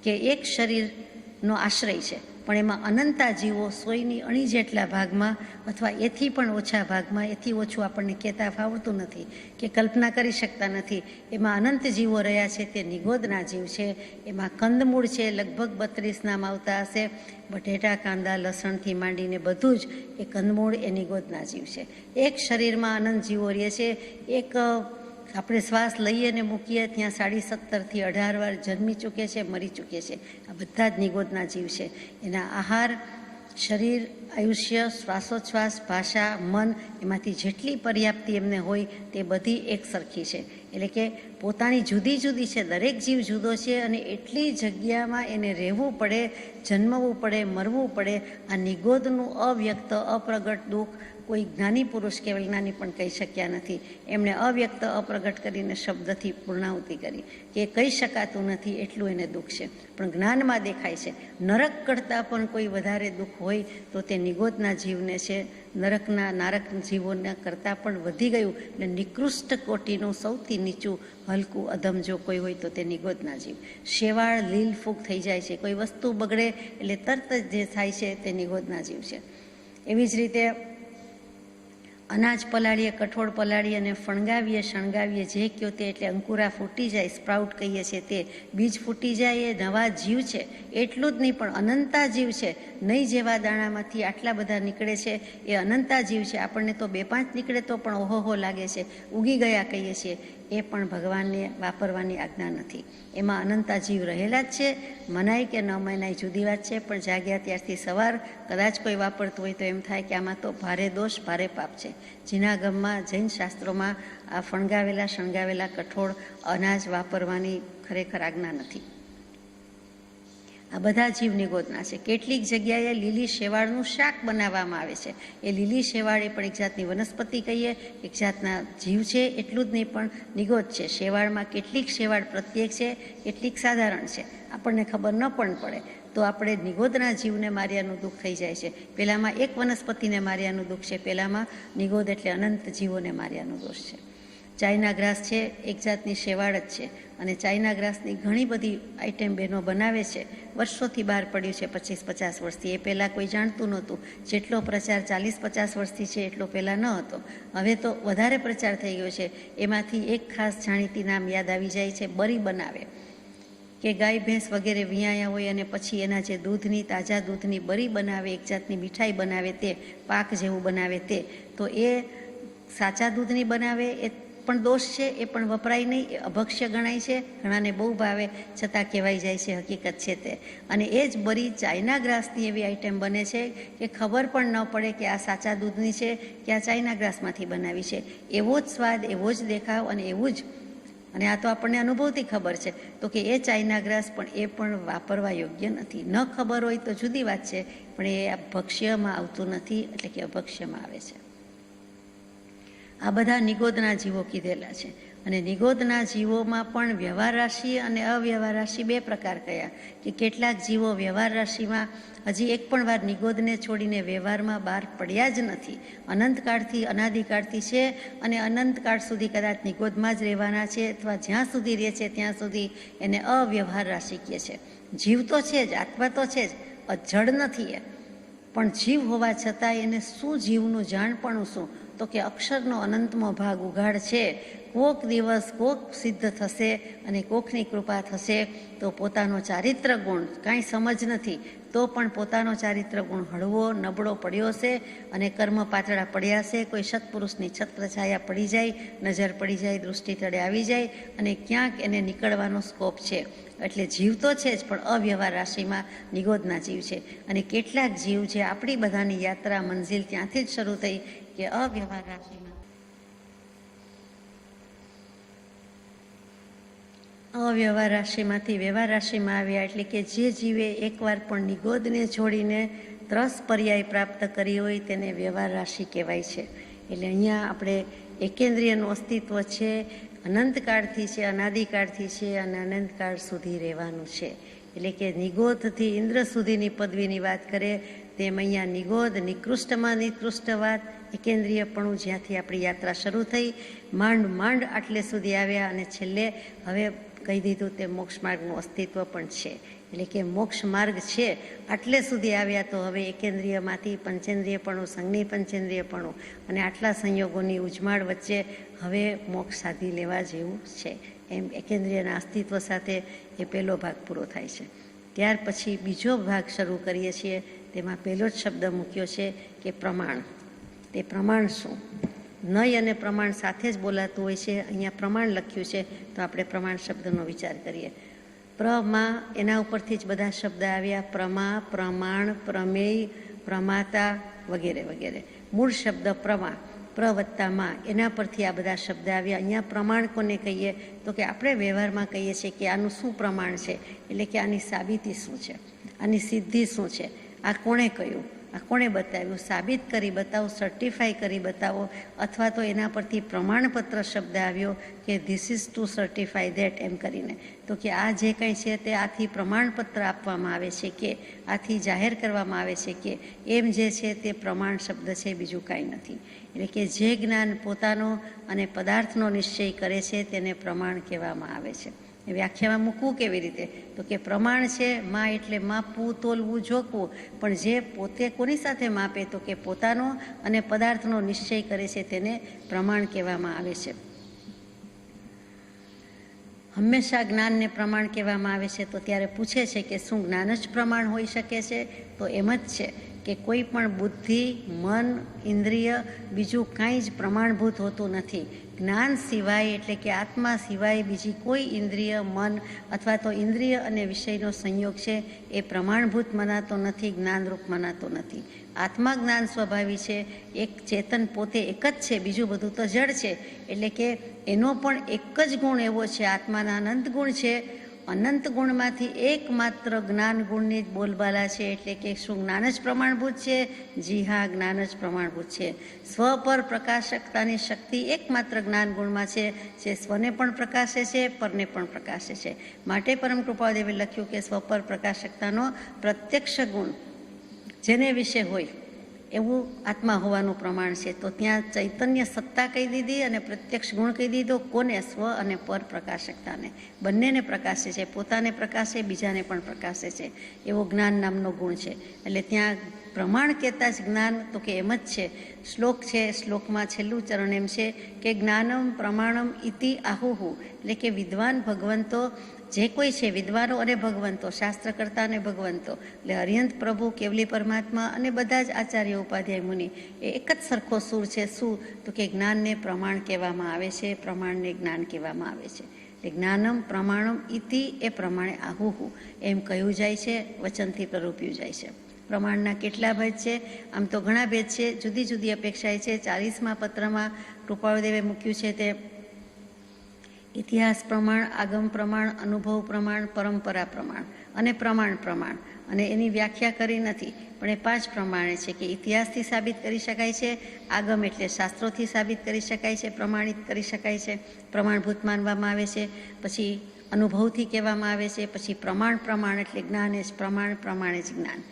કે એક શરીરનો આશ્રય છે, પણ એમાં અનંતા જીવો 100ની અણી જેટલા ભાગમાં અથવા એથી પણ ઓછા ભાગમાં, એથી ઓછું આપણને કહેતા ફાવતું નથી કે કલ્પના કરી શકતા નથી, એમાં અનંત જીવો રહ્યા છે તે નિગોદના જીવ છે. એમાં કંદમૂળ છે, લગભગ 32 નામ આવતા હશે. બટેટા, કાંદા, લસણથી માંડીને બધું જ એ કંદમૂળ એ નિગોદના જીવ છે. એક શરીરમાં અનંત જીવો રહે છે. એક આપણે શ્વાસ લઈએ ને મૂકીએ ત્યાં 17.5 થી 18 વાર જન્મી ચૂકે છે, મરી ચૂકે છે. આ બધા જ નિગોદના જીવ છે. એના આહાર, શરીર, આયુષ્ય, શ્વાસોચ્છ્વાસ, ભાષા, મન, એમાંથી જેટલી પર્યાપ્તિ એમને હોય તે બધી એક સરખી છે. એટલે કે પોતાની જુદી જુદી છે, દરેક જીવ જુદો છે અને એટલી જગ્યામાં એને રહેવું પડે, જન્મવું પડે, મરવું પડે. આ નિગોદનું અવ્યક્ત, અપ્રગટ દુઃખ કોઈ જ્ઞાની પુરુષ કે વૈજ્ઞાનિક પણ કહી શક્યા નથી. એમણે અવ્યક્ત, અપ્રગટ કરીને શબ્દથી પૂર્ણાહુતિ કરી કે કહી શકાતું નથી એટલું એને દુઃખ છે, પણ જ્ઞાનમાં દેખાય છે. નરક કરતાં પણ કોઈ વધારે દુઃખ હોય તો તે નિગોદના જીવને છે. નરકના નારક જીવોના કરતાં પણ વધી ગયું એટલે નિકૃષ્ટ કોટીનું સૌથી નીચું હલકું અધમ જો કોઈ હોય તો તે નિગોદના જીવ. શેવાળ, લીલ ફૂગ થઈ જાય છે, કોઈ વસ્તુ બગડે એટલે તરત જ જે થાય છે તે નિગોદના જીવ છે. એવી જ રીતે અનાજ પલાળીએ, કઠોળ પલાળીએ અને ફણગાવીએ, શણગાવીએ, જે કહો તે, એટલે અંકુરા ફૂટી જાય, સ્પ્રાઉટ કહીએ છીએ તે, બીજ ફૂટી જાય, એ નવા જીવ છે. એટલું જ નહીં પણ અનંતા જીવ છે. નહીં જેવા દાણામાંથી આટલા બધા નીકળે છે, એ અનંતા જીવ છે. આપણને તો 2-5 નીકળે તો પણ ઓહોહો લાગે છે, ઉગી ગયા કહીએ છીએ. એ પણ ભગવાનને વાપરવાની આજ્ઞા નથી. એમાં અનંતા જીવ રહેલા જ છે. મનાય કે ન મનાય જુદી વાત છે, પણ જાગ્યા ત્યારથી સવાર કદાચ કોઈ વાપરતું હોય તો એમ થાય કે આમાં તો ભારે દોષ, ભારે પાપ છે. જૂનાગમમાં, જૈન શાસ્ત્રોમાં આ ફણગાવેલા, શણગાવેલા કઠોળ, અનાજ વાપરવાની ખરેખર આજ્ઞા નથી. આ બધા જીવ નિગોદના છે. કેટલીક જગ્યાએ લીલી શેવાળનું શાક બનાવવામાં આવે છે. એ લીલી શેવાળ એ પણ એક જાતની વનસ્પતિ કહીએ, એક જાતના જીવ છે. એટલું જ નહીં પણ નિગોદ છે. શેવાળમાં કેટલીક શેવાળ પ્રત્યેક છે, કેટલીક સાધારણ છે. આપણને ખબર ન પણ પડે તો આપણે નિગોદના જીવને માર્યાનું દુઃખ થઈ જાય છે. પહેલામાં એક વનસ્પતિને માર્યાનું દુઃખ છે, પહેલામાં નિગોદ એટલે અનંત જીવોને માર્યાનું દોષ છે. ચાઇના ગ્રાસ છે, એક જાતની શેવાળ જ છે. અને ચાઇના ગ્રાસની ઘણી બધી આઈટમ બહેનો બનાવે છે. વર્ષોથી બહાર પડ્યું છે, 25-50 વર્ષથી. એ પહેલાં કોઈ જાણતું નહોતું. જેટલો પ્રચાર 40-50 વર્ષથી છે એટલો પહેલાં ન હતો. હવે તો વધારે પ્રચાર થઈ ગયો છે. એમાંથી એક ખાસ જાણીતી નામ યાદ આવી જાય છે, બરી બનાવે. કે ગાય ભેંસ વગેરે વિયાયા હોય અને પછી એના જે દૂધની, તાજા દૂધની બરી બનાવે, એક જાતની મીઠાઈ બનાવે, તે પાક જેવું બનાવે તે. તો એ સાચા દૂધની બનાવે, એ પણ દોષ છે. એ પણ વપરાય નહીં, એ અભક્ષ્ય ગણાય છે. ઘણાને બહુ ભાવે છતાં કહેવાઈ જાય છે, હકીકત છે તે. અને એ જ બરી ચાઇના ગ્રાસની એવી આઈટમ બને છે કે ખબર પણ ન પડે કે આ સાચા દૂધની છે કે આ ચાઇના ગ્રાસમાંથી બનાવી છે. એવો જ સ્વાદ, એવો જ દેખાવ અને એવું જ. અને આ તો આપણને અનુભવથી ખબર છે. તો કે એ ચાઇના ગ્રાસ પણ એ પણ વાપરવા યોગ્ય નથી. ન ખબર હોય તો જુદી વાત છે, પણ એ ભક્ષ્યમાં આવતું નથી, એટલે કે અભક્ષ્યમાં આવે છે. આ બધા નિગોદના જીવો કીધેલા છે. અને નિગોદના જીવોમાં પણ વ્યવહાર રાશિ અને અવ્યવહાર રાશિ 2 પ્રકાર કયા. કે કેટલાક જીવો વ્યવહાર રાશિમાં હજી એક પણ વાર નિગોદને છોડીને વ્યવહારમાં બહાર પડ્યા જ નથી. અનંતકાળથી, અનાદિકાળથી છે અને અનંતકાળ સુધી કદાચ નિગોદમાં જ રહેવાના છે, અથવા જ્યાં સુધી રહે છે ત્યાં સુધી એને અવ્યવહાર રાશિ કહે છે. જીવ તો છે જ, આત્મા તો છે જ, જડ નથી એ. પણ જીવ હોવા છતાં એને શું જીવનું જાણપણું શું? તો કે અક્ષરનો અનંતમો ભાગ ઉઘાડ છે. કોક દિવસ કોક સિદ્ધ થશે અને કોકની કૃપા થશે તો પોતાનો ચારિત્ર ગુણ કાંઈ સમજ નથી તો પણ પોતાનો ચારિત્ર ગુણ હળવો, નબળો પડ્યો છે અને કર્મ પાતળા પડ્યા છે. કોઈ સત્પુરુષની છત્રછાયા પડી જાય, નજર પડી જાય, દૃષ્ટિ તળે આવી જાય અને ક્યાંક એને નીકળવાનો સ્કોપ છે. એટલે જીવ તો છે જ, પણ અવ્યવહાર રાશિમાં નિગોદના જીવ છે. અને કેટલાક જીવ છે, આપણી બધાની યાત્રા મંજિલ ત્યાંથી જ શરૂ થઈ કે અવ્યવહાર રાશિમાં અવ્યવહાર રાશિમાંથી વ્યવહાર રાશિમાં આવ્યા. એટલે કે જે જીવે એકવાર પણ નિગોદને છોડીને 3 પર્યાય પ્રાપ્ત કરી હોય તેને વ્યવહાર રાશિ કહેવાય છે. એટલે અહીંયા આપણે એકેન્દ્રિયનું અસ્તિત્વ છે, અનંતકાળથી છે, અનાદિકાળથી છે અને અનંતકાળ સુધી રહેવાનું છે. એટલે કે નિગોદથી ઇન્દ્ર સુધીની પદવીની વાત કરે તેમ અહીંયા નિગોદ, નિકૃષ્ટમાં નિકૃષ્ટ વાત, એકેન્દ્રિયપણું જ્યાંથી આપણી યાત્રા શરૂ થઈ, માંડ આટલે સુધી આવ્યા અને છેલ્લે હવે કહી દીધું તે મોક્ષ માર્ગનું અસ્તિત્વ પણ છે. એટલે કે મોક્ષ માર્ગ છે આટલે સુધી આવ્યા તો હવે એકેન્દ્રિયમાંથી પંચેન્દ્રિયપણું, સંજ્ઞી પંચેન્દ્રિયપણું અને આટલા સંયોગોની ઉજમાળ વચ્ચે હવે મોક્ષ સાધી લેવા જેવું છે. એમ એકેન્દ્રિયના અસ્તિત્વ સાથે એ પહેલો ભાગ પૂરો થાય છે. ત્યાર પછી બીજો ભાગ શરૂ કરીએ છીએ. તેમાં પહેલો જ શબ્દ મૂક્યો છે કે પ્રમાણ. તે પ્રમાણ શું? નય અને પ્રમાણ સાથે જ બોલાતું હોય છે. અહીંયા પ્રમાણ લખ્યું છે તો આપણે પ્રમાણ શબ્દનો વિચાર કરીએ. પ્રમાં એના ઉપરથી જ બધા શબ્દ આવ્યા. પ્રમા, પ્રમાણ, પ્રમેય, પ્રમાતા વગેરે વગેરે. મૂળ શબ્દ પ્રમા, પ્રવત્તામાં, એના પરથી આ બધા શબ્દ આવ્યા. અહીંયા પ્રમાણ કોને કહીએ તો કે આપણે વ્યવહારમાં કહીએ છીએ કે આનું શું પ્રમાણ છે, એટલે કે આની સાબિતી શું છે, આની સિદ્ધિ શું છે, આ કોણે કહ્યું, આ કોણે બતાવ્યું, સાબિત કરી બતાવો, સર્ટિફાઈ કરી બતાવો. અથવા તો એના પરથી પ્રમાણપત્ર શબ્દ આવ્યો કે this is to certify that, એમ કરીને. તો કે આ જે કંઈ છે તે આથી પ્રમાણપત્ર આપવામાં આવે છે કે આથી જાહેર કરવામાં આવે છે કે એમ જે છે તે પ્રમાણ શબ્દ છે, બીજું કાંઈ નથી. એટલે કે જે જ્ઞાન પોતાનો અને પદાર્થનો નિશ્ચય કરે છે તેને પ્રમાણ કહેવામાં આવે છે. એ વ્યાખ્યામાં મૂકવું કેવી રીતે? તો કે પ્રમાણ છે, માં એટલે માપવું, તોલવું, જોખવું, પણ જે પોતે કોની સાથે માપે? તો કે પોતાનો અને પદાર્થનો નિશ્ચય કરે છે તેને પ્રમાણ કહેવામાં આવે છે. હંમેશા જ્ઞાનને પ્રમાણ કહેવામાં આવે છે. તો ત્યારે પૂછે છે કે શું જ્ઞાન જ પ્રમાણ હોઈ શકે છે? તો એમ જ છે કે કોઈ પણ બુદ્ધિ, મન, ઇન્દ્રિય બીજું કાંઈ જ પ્રમાણભૂત હોતું નથી. જ્ઞાન સિવાય એટલે કે આત્મા સિવાય બીજી કોઈ ઇન્દ્રિય, મન અથવા તો ઇન્દ્રિય અને વિષયનો સંયોગ છે એ પ્રમાણભૂત મનાતો નથી, જ્ઞાનરૂપ મનાતો નથી. આત્મા જ્ઞાન સ્વભાવી છે, એક ચેતન પોતે એક જ છે, બીજું બધું તો જડ છે. એટલે કે એનો પણ એક જ ગુણ એવો છે, આત્માના અનંત ગુણ છે. અનંત ગુણમાંથી એકમાત્ર જ્ઞાન ગુણની જ બોલબાલા છે. એટલે કે શું જ્ઞાન જ પ્રમાણભૂત છે? જી હા, જ્ઞાન જ પ્રમાણભૂત છે. સ્વ પર પ્રકાશકતાની શક્તિ એકમાત્ર જ્ઞાન ગુણમાં છે, જે સ્વને પણ પ્રકાશે છે, પરને પણ પ્રકાશે છે. માટે પરમ કૃપાદેવે લખ્યું કે સ્વ પર પ્રકાશકતાનો પ્રત્યક્ષ ગુણ જેને વિશે હોય એવું આત્મા હોવાનું પ્રમાણ છે. તો ત્યાં ચૈતન્ય સત્તા કહી દીધી અને પ્રત્યક્ષ ગુણ કહી દીધો. કોને? સ્વ અને પર પ્રકાશકતાને, બંનેને પ્રકાશે છે. પોતાને પ્રકાશે, બીજાને પણ પ્રકાશે છે. એવો જ્ઞાન નામનો ગુણ છે. એટલે ત્યાં પ્રમાણ કહેતા જ જ્ઞાન તો કે એમ જ છે. શ્લોક છે, શ્લોકમાં છેલ્લું ચરણ એમ છે કે જ્ઞાનમ પ્રમાણમ ઇતિ આહુહુ, એટલે કે વિદ્વાન ભગવંતો જે કોઈ છે, વિદ્વાનો અને ભગવંતો, શાસ્ત્રકર્તા અને ભગવંતો, એટલે અર્યંત પ્રભુ, કેવલી પરમાત્મા અને બધા જ આચાર્ય, ઉપાધ્યાય, મુનિ એ એક જ સરખો સૂર છે. શું? તો કે જ્ઞાનને પ્રમાણ કહેવામાં આવે છે, પ્રમાણને જ્ઞાન કહેવામાં આવે છે. એટલે જ્ઞાનમ પ્રમાણમ ઇતિ એ પ્રમાણે આહુહુ એમ કહ્યું જાય છે, વચનથી પ્રરૂપ્યું જાય છે. પ્રમાણના કેટલા ભેદ છે? આમ તો ઘણા ભેદ છે, જુદી જુદી અપેક્ષાએ છે. 40મા પત્રમાં કૃપાળુદેવે મૂક્યું છે તે ઇતિહાસ પ્રમાણ, આગમ પ્રમાણ, અનુભવ પ્રમાણ, પરંપરા પ્રમાણ અને પ્રમાણ. અને એની વ્યાખ્યા કરી નથી, પણ એ 5 પ્રમાણે છે કે ઇતિહાસથી સાબિત કરી શકાય છે, આગમ એટલે શાસ્ત્રોથી સાબિત કરી શકાય છે, પ્રમાણિત કરી શકાય છે, પ્રમાણભૂત માનવામાં આવે છે. પછી અનુભવથી કહેવામાં આવે છે. પછી પ્રમાણ એટલે જ્ઞાન એ જ પ્રમાણે જ જ્ઞાન.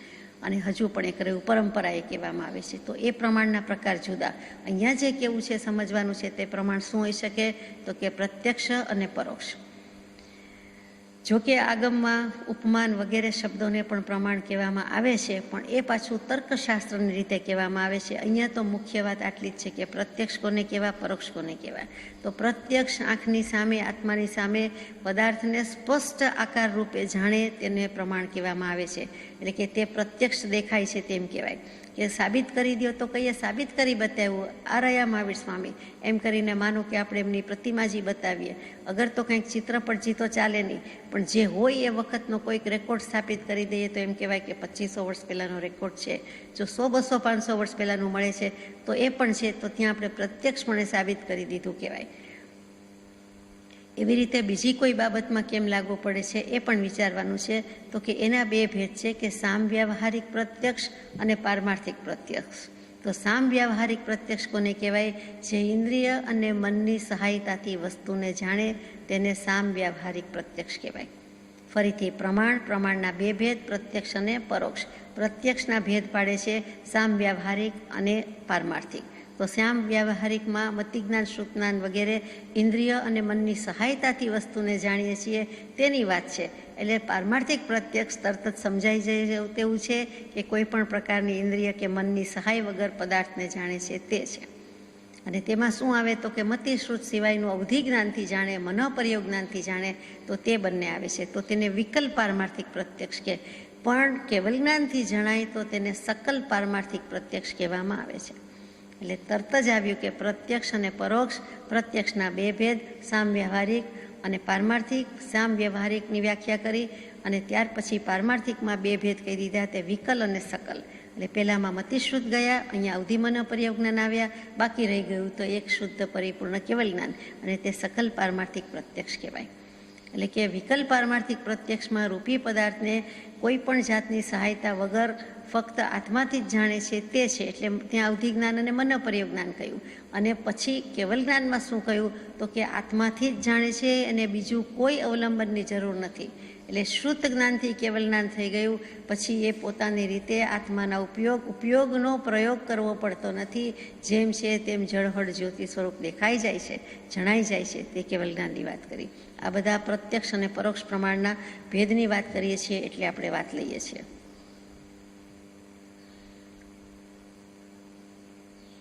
અને હજુ પણ એક રહ્યું પરંપરા એ કહેવામાં આવે છે. તો એ પ્રમાણના પ્રકાર જુદા. અહીંયા જે કેવું છે, સમજવાનું છે, તે પ્રમાણ શું હોઈ શકે? તો કે પ્રત્યક્ષ અને પરોક્ષ. જો કે આગમમાં ઉપમાન વગેરે શબ્દોને પણ પ્રમાણ કહેવામાં આવે છે, પણ એ પાછું તર્કશાસ્ત્રની રીતે કહેવામાં આવે છે. અહીંયા તો મુખ્ય વાત આટલી જ છે કે પ્રત્યક્ષ કોને કહેવાય, પરોક્ષ કોને કહેવાય. તો પ્રત્યક્ષ આંખની સામે, આત્માની સામે પદાર્થને સ્પષ્ટ આકાર રૂપે જાણે તેને પ્રમાણ કહેવામાં આવે છે. એટલે કે તે પ્રત્યક્ષ દેખાય છે તેમ કહેવાય. કે સાબિત કરી દો તો કહીએ સાબિત કરી બતાવ્યું, આ રહ્યા મહાવીર સ્વામી, એમ કરીને માનો કે આપણે એમની પ્રતિમાજી બતાવીએ. અગર તો કંઈક ચિત્રપટજી તો ચાલે નહીં, પણ જે હોય એ વખતનો કોઈક રેકોર્ડ સ્થાપિત કરી દઈએ તો એમ કહેવાય કે 2500 વર્ષ પહેલાંનો રેકોર્ડ છે. જો 100, 200, 500 વર્ષ પહેલાંનું મળે છે તો એ પણ છે, તો ત્યાં આપણે પ્રત્યક્ષપણે સાબિત કરી દીધું કહેવાય. એવી રીતે બીજી કોઈ બાબતમાં કેમ લાગુ પડે છે એ પણ વિચારવાનું છે. તો કે એના 2 ભેદ છે કે સામવ્યાવહારિક પ્રત્યક્ષ અને પારમાર્થિક પ્રત્યક્ષ. તો સામવ્યાવહારિક પ્રત્યક્ષ કોને કહેવાય? જે ઇન્દ્રિય અને મનની સહાયતાથી વસ્તુને જાણે તેને સામવ્યાવહારિક પ્રત્યક્ષ કહેવાય. ફરીથી પ્રમાણના 2 ભેદ, પ્રત્યક્ષ અને પરોક્ષ. પ્રત્યક્ષના ભેદ પાડે છે સામવ્યાવહારિક અને પારમાર્થિક. તો શ્યામ વ્યવહારિકમાં મતિજ્ઞાન, શ્રુતજ્ઞાન વગેરે ઇન્દ્રિય અને મનની સહાયતાથી વસ્તુને જાણીએ છીએ તેની વાત છે. એટલે પારમાર્થિક પ્રત્યક્ષ તરત જ સમજાઈ જાય તેવું છે કે કોઈ પણ પ્રકારની ઇન્દ્રિય કે મનની સહાય વગર પદાર્થને જાણે છે તે છે. અને તેમાં શું આવે તો કે મતિ શ્રુત સિવાયનું અવધિ જ્ઞાનથી જાણે, મનોપર્યોગ જ્ઞાનથી જાણે, તો તે બંને આવે છે. તો તેને વિકલ પારમાર્થિક પ્રત્યક્ષ કે, પણ કેવલ જ્ઞાનથી જણાય તો તેને સકલ પારમાર્થિક પ્રત્યક્ષ કહેવામાં આવે છે. એટલે તરત જ આવ્યું કે પ્રત્યક્ષ અને પરોક્ષ. પ્રત્યક્ષના 2 ભેદ, સામવ્યાવહારિક અને પારમાર્થિક. સામવ્યાવહારિકની વ્યાખ્યા કરી અને ત્યાર પછી પારમાર્થિકમાં 2 ભેદ કહી દીધા, તે વિકલ અને સકલ. એટલે પહેલામાં મતિશ્રુત ગયા, અહીંયા અવધિમન પર્યોગ જ્ઞાન આવ્યા, બાકી રહી ગયું તો એક શુદ્ધ પરિપૂર્ણ કેવલ જ્ઞાન, અને તે સકલ પારમાર્થિક પ્રત્યક્ષ કહેવાય. એટલે કે વિકલ પારમાર્થિક પ્રત્યક્ષમાં રૂપી પદાર્થને કોઈ પણ જાતની સહાયતા વગર ફક્ત આત્માથી જ જાણે છે તે છે. એટલે ત્યાં અવધિ જ્ઞાન અને મનોપર્યોગ જ્ઞાન કહ્યું. અને પછી કેવલ જ્ઞાનમાં શું કહ્યું તો કે આત્માથી જ જાણે છે અને બીજું કોઈ અવલંબનની જરૂર નથી. એટલે શ્રુત જ્ઞાનથી કેવલ જ્ઞાન થઈ ગયું. પછી એ પોતાની રીતે આત્માના ઉપયોગનો પ્રયોગ કરવો પડતો નથી. જેમ છે તેમ જળહળ જ્યોતિ સ્વરૂપ દેખાઈ જાય છે, જણાઈ જાય છે, તે કેવલ જ્ઞાનની વાત કરી. આ બધા પ્રત્યક્ષ અને પરોક્ષ પ્રમાણના ભેદની વાત કરીએ છીએ એટલે આપણે વાત લઈએ છીએ.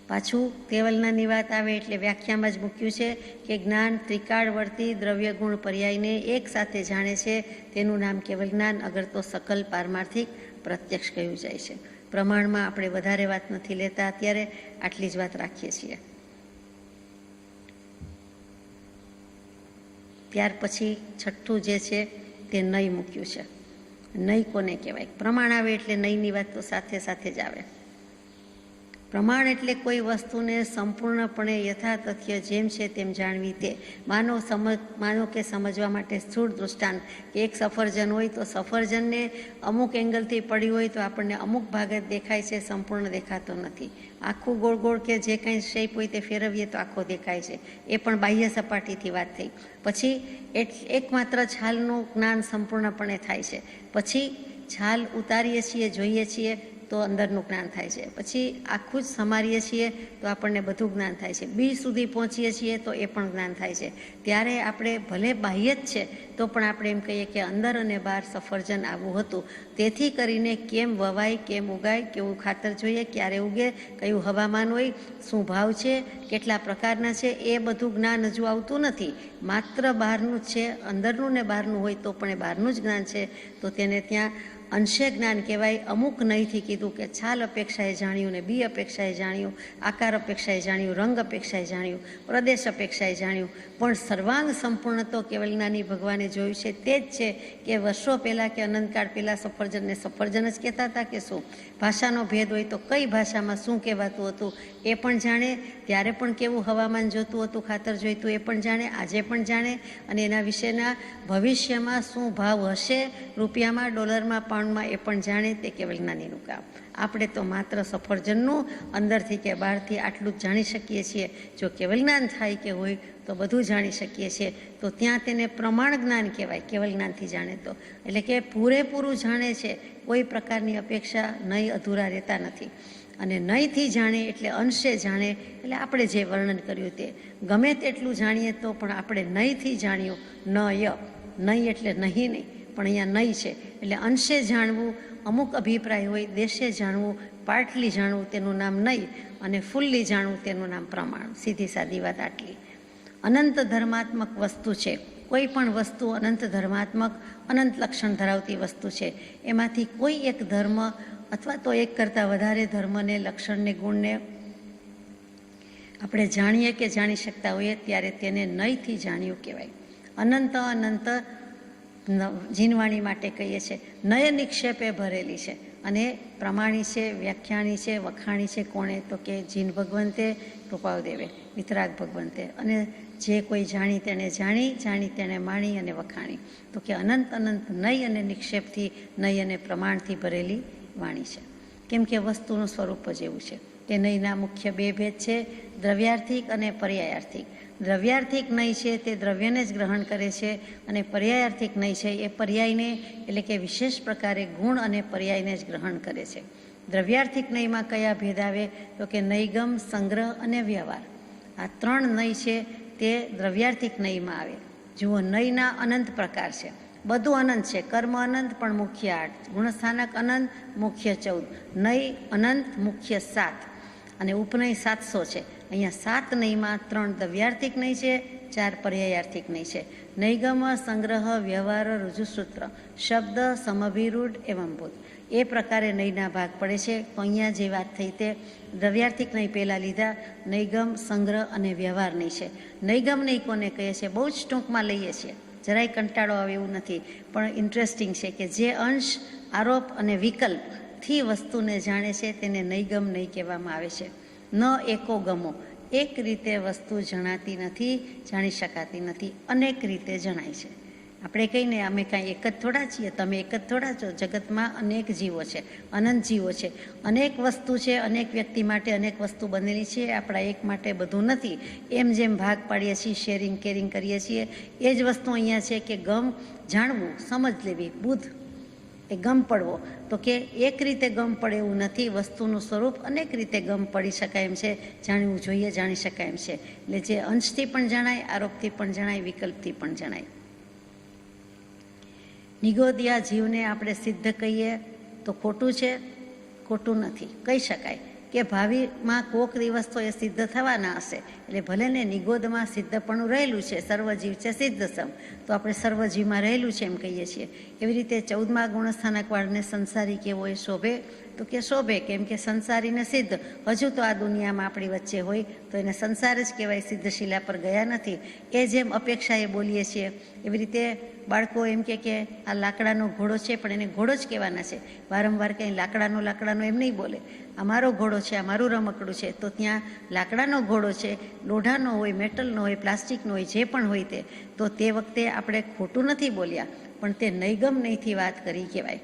પાછું કેવલ જ્ઞાનની વાત આવે એટલે વ્યાખ્યામાં જ મૂક્યું છે કે જ્ઞાન ત્રિકાળવર્તી દ્રવ્ય ગુણ પર્યાયને એક સાથે જાણે છે તેનું નામ કેવલ જ્ઞાન, અગર તો સકલ પારમાર્થિક પ્રત્યક્ષ કહ્યું જાય છે. પ્રમાણમાં આપણે વધારે વાત નથી લેતા, અત્યારે આટલી જ વાત રાખીએ છીએ. ત્યાર પછી છઠ્ઠું જે છે તે નય મૂક્યું છે. નય કોને કહેવાય? પ્રમાણ આવે એટલે નયની વાત તો સાથે સાથે જ આવે. પ્રમાણ એટલે કોઈ વસ્તુને સંપૂર્ણપણે યથાતથ્ય જેમ છે તેમ જાણવી. તે માનો કે સમજવા માટે સ્થૂળ દૃષ્ટાંત કે એક સફરજન હોય તો સફરજનને અમુક એંગલથી પડ્યું હોય તો આપણને અમુક ભાગ જ દેખાય છે, સંપૂર્ણ દેખાતો નથી. આખું ગોળ ગોળ કે જે કંઈ શેપ હોય તે ફેરવીએ તો આખો દેખાય છે. એ પણ બાહ્ય સપાટીથી વાત થઈ. પછી એકમાત્ર છાલનું જ્ઞાન સંપૂર્ણપણે થાય છે. પછી છાલ ઉતારીએ છીએ, જોઈએ છીએ તો અંદરનું જ્ઞાન થાય છે. પછી આખું જ સમારીએ છીએ તો આપણને બધું જ્ઞાન થાય છે. બીજ સુધી પહોંચીએ છીએ તો એ પણ જ્ઞાન થાય છે. ત્યારે આપણે ભલે બાહ્ય જ છે તો પણ આપણે એમ કહીએ કે અંદર અને બહાર સફરજન આવું હતું. તેથી કરીને કેમ વવાય, કેમ ઉગાય, કેવું ખાતર જોઈએ, ક્યારે ઉગે, કયું હવામાન હોય, શું ભાવ છે, કેટલા પ્રકારના છે, એ બધું જ્ઞાન હજુ આવતું નથી. માત્ર બહારનું જ છે. અંદરનું ને બહારનું હોય તો પણ એ બહારનું જ જ્ઞાન છે. તો તેને ત્યાં અંશે જ્ઞાન કહેવાય. અમુક નહીંથી કીધું કે છાલ અપેક્ષાએ જાણ્યું ને બી અપેક્ષાએ જાણ્યું, આકાર અપેક્ષાએ જાણ્યું, રંગ અપેક્ષાએ જાણ્યું, પ્રદેશ અપેક્ષાએ જાણ્યું. પણ સર્વાંગ સંપૂર્ણ તો કેવલ જ્ઞાની ભગવાને જોયું છે. તે જ છે કે વર્ષો પહેલાં કે અનંતકાળ પહેલાં સફરજનને સફરજન જ કહેતા હતા કે શું? ભાષાનો ભેદ હોય તો કઈ ભાષામાં શું કહેવાતું હતું એ પણ જાણે. ત્યારે પણ કેવું હવામાન જોતું હતું, ખાતર જોઈતું એ પણ જાણે, આજે પણ જાણે. અને એના વિશેના ભવિષ્યમાં શું ભાવ હશે, રૂપિયામાં, ડોલરમાં, પાઉન્ડમાં, એ પણ જાણે. તે કેવલ જ્ઞાનીનું કામ. આપણે તો માત્ર સફરજનનું અંદરથી કે બહારથી આટલું જ જાણી શકીએ છીએ. જો કેવલ જ્ઞાન થાય કે હોય તો બધું જાણી શકીએ છીએ. તો ત્યાં તેને પ્રમાણ જ્ઞાન કહેવાય. કેવલ જ્ઞાનથી જાણે તો એટલે કે પૂરેપૂરું જાણે છે. કોઈ પ્રકારની અપેક્ષા નહીં અધૂરા રહેતા નથી. અને નહીંથી જાણે એટલે અંશે જાણે. એટલે આપણે જે વર્ણન કર્યું તે ગમે તેટલું જાણીએ તો પણ આપણે નહીંથી જાણ્યું. નહીં એટલે નહીં પણ અહીંયા નહીં છે એટલે અંશે જાણવું. અમુક અભિપ્રાય હોય, દેશે જાણવું, પાર્ટલી જાણવું તેનું નામ નહીં, અને ફૂલ્લી જાણવું તેનું નામ પ્રમાણ. સીધી સાદી વાત આટલી. અનંત ધર્માત્મક વસ્તુ છે. કોઈ પણ વસ્તુ અનંત ધર્માત્મક, અનંત લક્ષણ ધરાવતી વસ્તુ છે. એમાંથી કોઈ એક ધર્મ અથવા તો એક કરતાં વધારે ધર્મને, લક્ષણને, ગુણને આપણે જાણીએ કે જાણી શકતા હોઈએ ત્યારે તેને નયથી જાણ્યું કહેવાય. અનંત જીનવાણી માટે કહીએ છીએ. નય નિક્ષેપે ભરેલી છે અને પ્રમાણી છે, વ્યાખ્યાની છે, વખાણી છે. કોણે? તો કે જીન ભગવંતે, કૃપાદેવે, વિતરાગ ભગવંતે. અને જે કોઈ જાણી તેણે જાણી તેણે માણી અને વખાણી. તો કે અનંત નય અને નિક્ષેપથી, નય અને પ્રમાણથી ભરેલી વાણી છે. કેમ કે વસ્તુનું સ્વરૂપ જ એવું છે. તે નયના મુખ્ય બે ભેદ છે, દ્રવ્યાર્થિક અને પર્યાયાર્થિક. દ્રવ્યાર્થિક નય છે તે દ્રવ્યને જ ગ્રહણ કરે છે, અને પર્યાયાર્થિક નય છે એ પર્યાયને એટલે કે વિશેષ પ્રકારે ગુણ અને પર્યાયને જ ગ્રહણ કરે છે. દ્રવ્યાર્થિક નયમાં કયા ભેદ આવે? તો કે નયગમ, સંગ્રહ અને વ્યવહાર. આ ત્રણ નય છે તે દ્રવ્યાર્થિક નયમાં આવે. જુઓ, નયના અનંત પ્રકાર છે. બધું અનંત છે. કર્મ અનંત પણ મુખ્ય 8, ગુણસ્થાનક અનંત મુખ્ય 14, નય અનંત મુખ્ય 7 અને ઉપનય 700 છે. અહીંયા 7 નયમાં 3 દ્રવ્યાર્થિક નય છે, 4 પર્યાયાર્થિક નય છે. નયગમ, સંગ્રહ, વ્યવહાર, રુજુસૂત્ર, શબ્દ, સમભિરૂઢ એવં ભૂત. એ પ્રકારે નયના ભાગ પડે છે. તો અહીંયા જે વાત થઈ તે દ્રવ્યાર્થિક નય પહેલાં લીધા. નયગમ, સંગ્રહ અને વ્યવહાર નય છે. નયગમ નય કોને કહીએ છીએ? બહુ જ ટૂંકમાં લઈએ છીએ. જરાય કંટાળો આવે એવું નથી, પણ ઇન્ટરેસ્ટિંગ છે કે જે અંશ, આરોપ અને વિકલ્પથી વસ્તુને જાણે છે તેને નયગમ નય કહેવામાં આવે છે. ન એકો ગમો, એક રીતે વસ્તુ જણાતી નથી, જાણી શકાતી નથી, અનેક રીતે જણાય છે. આપણે કહીને અમે કાંઈ એક જ થોડા છીએ, તમે એક જ થોડા છો. જગતમાં અનેક જીવો છે, અનંત જીવો છે, અનેક વસ્તુ છે, અનેક વ્યક્તિ માટે અનેક વસ્તુ બનેલી છે. આપણા એક માટે બધું નથી. એમ જેમ ભાગ પાડીએ છીએ, શેરિંગ કેરિંગ કરીએ છીએ, એ જ વસ્તુ અહીંયા છે કે ગમ જાણવું, સમજ લેવી, બુદ્ધ એ ગમ પડવો. તો કે એક રીતે ગમ પડે એવું નથી, વસ્તુનું સ્વરૂપ અનેક રીતે ગમ પડી શકાય એમ છે, જાણવું જોઈએ, જાણી શકાય એમ છે. એટલે જે અંશથી પણ જણાય, આરોપથી પણ જણાય, વિકલ્પથી પણ જણાય. નિગોદિયા જીવને આપણે સિદ્ધ કહીએ તો ખોટું છે? ખોટું નથી. કહી શકાય કે ભાવિમાં કોક દિવસ તો એ સિદ્ધ થવાના હશે. એટલે ભલે ને નિગોદમાં સિદ્ધપણું રહેલું છે, સર્વજીવ છે સિદ્ધસમ, તો આપણે સર્વજીવમાં રહેલું છે એમ કહીએ છીએ. એવી રીતે 14મા ગુણસ્થાનકવાળને સંસારી કેવો એ શોભે? તો કે શોભે, કેમ કે સંસારીને સિદ્ધ હજુ તો આ દુનિયામાં આપણી વચ્ચે હોય તો એને સંસાર જ કહેવાય, સિદ્ધશિલા પર ગયા નથી. એ જેમ અપેક્ષાએ બોલીએ છીએ એવી રીતે બાળકો એમ કે આ લાકડાનો ઘોડો છે, પણ એને ઘોડો જ કહેવાના છે. વારંવાર કંઈ લાકડાનો એમ નહીં બોલે. આ મારો ઘોડો છે, આ મારું રમકડું છે. તો ત્યાં લાકડાનો ઘોડો છે, લોઢાનો હોય, મેટલનો હોય, પ્લાસ્ટિકનો હોય, જે પણ હોય તે, તો તે વખતે આપણે ખોટું નથી બોલ્યા, પણ તે નૈગમ નહીંથી વાત કરી કહેવાય.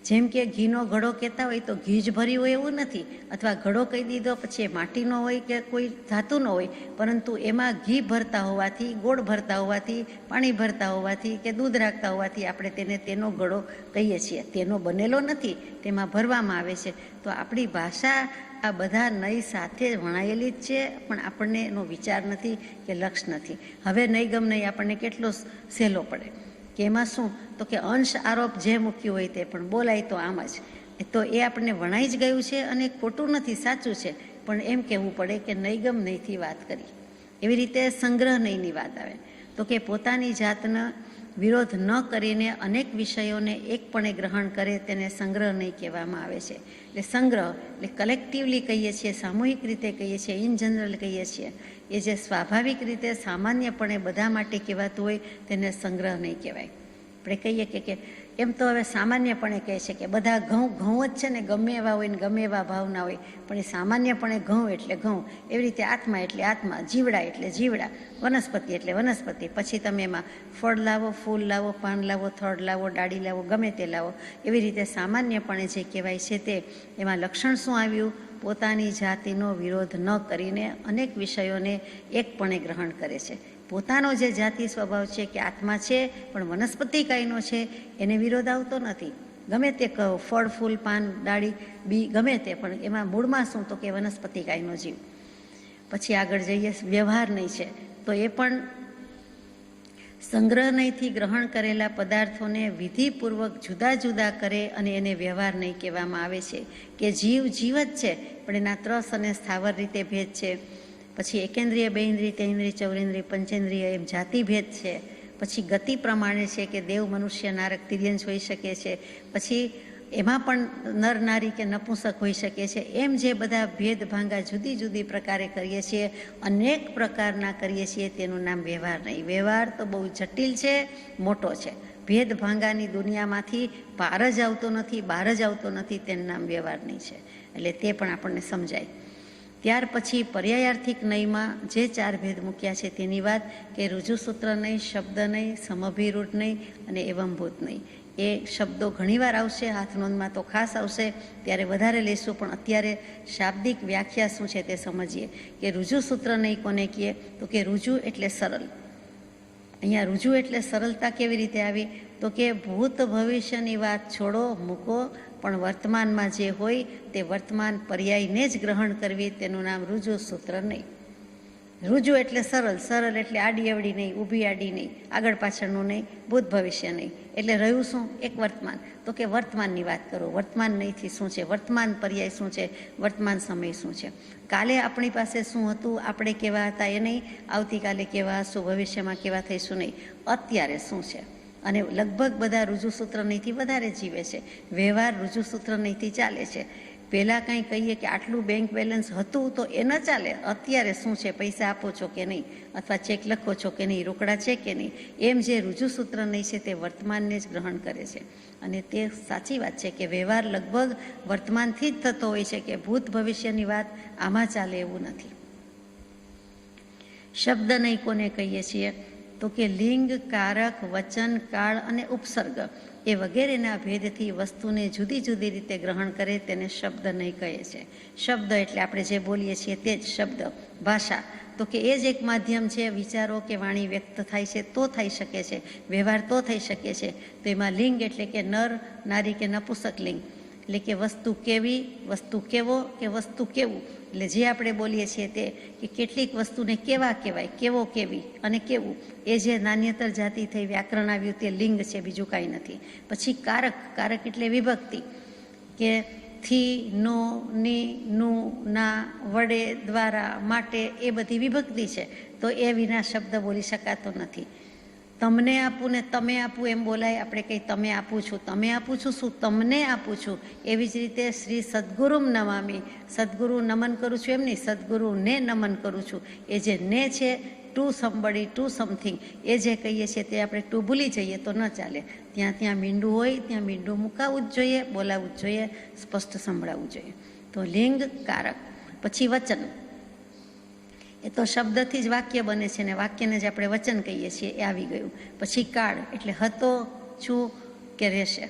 જેમ કે ઘીનો ઘડો કહેતા હોય તો ઘી જ ભર્યું હોય એવું નથી, અથવા ઘડો કહી દીધો પછી એ માટીનો હોય કે કોઈ ધાતુનો હોય, પરંતુ એમાં ઘી ભરતા હોવાથી, ગોળ ભરતા હોવાથી, પાણી ભરતા હોવાથી કે દૂધ રાખતા હોવાથી આપણે તેને તેનો ઘડો કહીએ છીએ. તેનો બનેલો નથી, તેમાં ભરવામાં આવે છે. તો આપણી ભાષા આ બધા નય સાથે વણાયેલી જ છે, પણ આપણને એનો વિચાર નથી કે લક્ષ નથી. હવે નૈગમ નહીં આપણને કેટલો સહેલો પડે કે એમાં શું, તો કે અંશ આરોપ જે મૂક્યું હોય તે પણ બોલાય તો આમ જ. તો એ આપણને વણાઈ જ ગયું છે અને ખોટું નથી, સાચું છે, પણ એમ કહેવું પડે કે નૈગમ નહીંથી વાત કરી. એવી રીતે સંગ્રહ નહીંની વાત આવે તો કે પોતાની જાતનો વિરોધ ન કરીને અનેક વિષયોને એકપણે ગ્રહણ કરે તેને સંગ્રહ નહીં કહેવામાં આવે છે. એટલે સંગ્રહ એટલે કલેક્ટિવલી કહીએ છીએ, સામૂહિક રીતે કહીએ છીએ, ઇન જનરલ કહીએ છીએ, એ જે સ્વાભાવિક રીતે સામાન્યપણે બધા માટે કહેવાતું હોય તેને સંગ્રહ નહીં કહેવાય. આપણે કહીએ કે એમ તો હવે સામાન્યપણે કહે છે કે બધા ઘઉં જ છે ને, ગમે એવા હોય ને ગમે એવા ભાવના હોય, પણ એ સામાન્યપણે ઘઉં એટલે ઘઉં. એવી રીતે આત્મા એટલે આત્મા, જીવડા એટલે જીવડા, વનસ્પતિ એટલે વનસ્પતિ. પછી તમે એમાં ફળ લાવો, ફૂલ લાવો, પાન લાવો, થડ લાવો, ડાળી લાવો, ગમે તે લાવો. એવી રીતે સામાન્યપણે જે કહેવાય છે તે, એમાં લક્ષણ શું આવ્યું? પોતાની જાતિનો વિરોધ ન કરીને અનેક વિષયોને એકપણે ગ્રહણ કરે છે. પોતાનો જે જાતિ સ્વભાવ છે કે આત્મા છે પણ વનસ્પતિ કાયનો છે, એને વિરોધ આવતો નથી. ગમે તે કહો, ફળ, ફૂલ, પાન, ડાળી, બી, ગમે તે, પણ એમાં મૂળમાં શું, તો કે વનસ્પતિ કાયનો જીવ. પછી આગળ જઈએ, વ્યવહાર નહીં છે તો એ પણ સંગ્રહ નહીંથી ગ્રહણ કરેલા પદાર્થોને વિધિપૂર્વક જુદા જુદા કરે અને એને વ્યવહાર નહીં કહેવામાં આવે છે. કે જીવ જીવ જ છે, પણ એના ત્રસ અને સ્થાવર રીતે ભેદ છે. પછી એકેન્દ્રિય, બેઇન્દ્રિય, તૈન્દ્રિય, ચૌરેન્દ્રિય, પંચેન્દ્રિય એમ જાતિભેદ છે. પછી ગતિ પ્રમાણે છે કે દેવ, મનુષ્ય, નારક, તિર્યંશ હોઈ શકે છે. પછી એમાં પણ નર, નારી કે નપુંસક હોઈ શકે છે. એમ જે બધા ભેદ ભાંગા જુદી જુદી પ્રકારે કરીએ છીએ, અનેક પ્રકારના કરીએ છીએ, તેનું નામ વ્યવહાર નહીં. વ્યવહાર તો બહુ જટિલ છે, મોટો છે. ભેદ ભાંગાની દુનિયામાંથી પાર જ આવતો નથી, બહાર જ આવતો નથી, તેનું નામ વ્યવહાર નહીં છે. એટલે તે પણ આપણને સમજાય. ત્યાર પછી પર્યાયાર્થિક નયમાં જે 4 ભેદ મૂક્યા છે તેની વાત કે ઋજુસૂત્ર નહીં, શબ્દ નહીં, સમભિરૂઢ નહીં અને એવંભૂત નહીં. એ શબ્દો ઘણીવાર આવશે, હાથનોંધમાં તો ખાસ આવશે, ત્યારે વધારે લઈશું. પણ અત્યારે શાબ્દિક વ્યાખ્યા શું છે તે સમજીએ. કે ઋજુસૂત્ર નહીં કોને કહીએ, તો કે ઋજુ એટલે સરળ. અહીંયા ઋજુ એટલે સરળતા કેવી રીતે આવી, તો કે ભૂત ભવિષ્યની વાત છોડો, મૂકો, પણ વર્તમાનમાં જે હોય તે વર્તમાન પર્યાયને જ ગ્રહણ કરવી, તેનું નામ ઋજુ સૂત્ર નહીં. ઋજુ એટલે સરળ, સરળ એટલે આડી અવડી નહીં, ઊભી આડી નહીં, આગળ પાછળનું નહીં, ભૂત ભવિષ્ય નહીં. એટલે રહ્યું શું? એક વર્તમાન. તો કે વર્તમાનની વાત કરો. વર્તમાન નહીંથી શું છે? વર્તમાન પર્યાય શું છે? વર્તમાન સમય શું છે? કાલે આપણી પાસે શું હતું, આપણે કેવા હતા એ નહીં, આવતીકાલે કેવા હશું, ભવિષ્યમાં કેવા થઈશું નહીં, અત્યારે શું છે. અને લગભગ બધા ઋજુસૂત્ર નહીંથી વધારે જીવે છે. વ્યવહાર ઋજુસૂત્ર નહીંથી ચાલે છે. પહેલાં કંઈ કહીએ કે આટલું બેંક બેલેન્સ હતું તો એ ન ચાલે, અત્યારે શું છે, પૈસા આપો છો કે નહીં, અથવા ચેક લખો છો કે નહીં, રોકડા છે કે નહીં. એમ જે ઋજુસૂત્ર નહીં છે તે વર્તમાનને જ ગ્રહણ કરે છે. અને તે સાચી વાત છે કે વ્યવહાર લગભગ વર્તમાનથી જ થતો હોય છે, કે ભૂત ભવિષ્યની વાત આમાં ચાલે એવું નથી. શબ્દ નહીં કોને કહીએ છીએ, તો તો કે લિંગ, કારક, વચન, કાળ અને ઉપસર્ગ એ વગેરેના ભેદથી વસ્તુને જુદી જુદી રીતે ગ્રહણ કરે તેને શબ્દ નહીં કહે છે. શબ્દ એટલે આપણે જે બોલીએ છીએ તે જ શબ્દ. ભાષા તો કે એ જ એક માધ્યમ છે, વિચારો કે વાણી વ્યક્ત થાય છે તો થઈ શકે છે, વ્યવહાર તો થઈ શકે છે. તો એમાં લિંગ એટલે કે નર, નારી કે નપુંસક લિંગ, એટલે કે વસ્તુ કેવી, વસ્તુ કેવો કે વસ્તુ કેવું. એટલે જે આપણે બોલીએ છીએ તે કે કેટલીક વસ્તુને કેવા કહેવાય, કેવો કેવી અને કેવું, એ જે નાન્યતર જાતિ થઈ વ્યાકરણ આવ્યું તે લિંગ છે, બીજું કાંઈ નથી. પછી કારક, કારક એટલે વિભક્તિ, કે થી, નો, ની, નું, ના, વડે, દ્વારા, માટે એ બધી વિભક્તિ છે. તો એ વિના શબ્દ બોલી શકાતો નથી. તમને આપું ને તમે આપું એમ બોલાય, આપણે કંઈ તમે આપું છું, તમે આપું છું શું, તમને આપું છું. એવી જ રીતે શ્રી સદગુરુમ નમામી, સદગુરુ નમન કરું છું એમ નહીં, સદગુરુને નમન કરું છું. એ જે ને છે, ટુ સમબડી, ટુ સમથિંગ, એ જે કહીએ છીએ તે આપણે ટુ ભૂલી જઈએ તો ન ચાલે. ત્યાં મીંડું હોય ત્યાં મીંડું મુકાવવું જ જોઈએ, બોલાવવું જ જોઈએ, સ્પષ્ટ સંભળાવવું જોઈએ. તો લિંગ, કારક. પછી વચન, એ તો શબ્દથી જ વાક્ય બને છે ને વાક્યને જ આપણે વચન કહીએ છીએ, એ આવી ગયું. પછી કાળ એટલે હતો, છું કે રહેશે,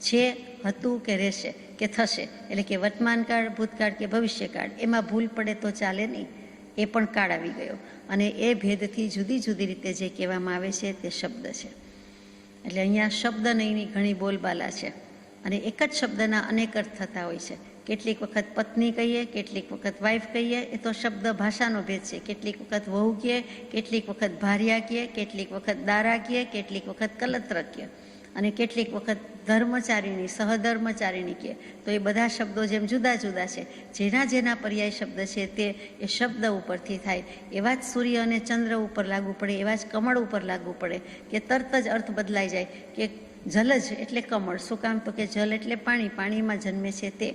છે, હતું કે રહેશે કે થશે, એટલે કે વર્તમાનકાળ, ભૂતકાળ કે ભવિષ્યકાળ. એમાં ભૂલ પડે તો ચાલે નહીં, એ પણ કાળ આવી ગયો. અને એ ભેદથી જુદી જુદી રીતે જે કહેવામાં આવે છે તે શબ્દ છે. એટલે અહીંયા શબ્દ નહીંની ઘણી બોલબાલા છે અને એક જ શબ્દના અનેક અર્થ થતા હોય છે. કેટલીક વખત પત્ની કહીએ, કેટલીક વખત વાઇફ કહીએ, એ તો શબ્દ ભાષાનો ભેદ છે. કેટલીક વખત વહુ કહીએ, કેટલીક વખત ભાર્યા કહીએ, કેટલીક વખત દારા કહીએ, કેટલીક વખત કલત્ર કહીએ, અને કેટલીક વખત ધર્મચારીણી, સહધર્મચારીણી કહીએ. તો એ બધા શબ્દો જેમ જુદા જુદા છે, જેના જેના પર્યાય શબ્દ છે તે એ શબ્દ ઉપરથી થાય. એવા જ સૂર્ય અને ચંદ્ર ઉપર લાગુ પડે, એવા જ કમળ ઉપર લાગુ પડે કે તરત જ અર્થ બદલાઈ જાય. કે જલજ એટલે કમળ, શું કામ, તો કે જલ એટલે પાણી, પાણીમાં જન્મે છે તે.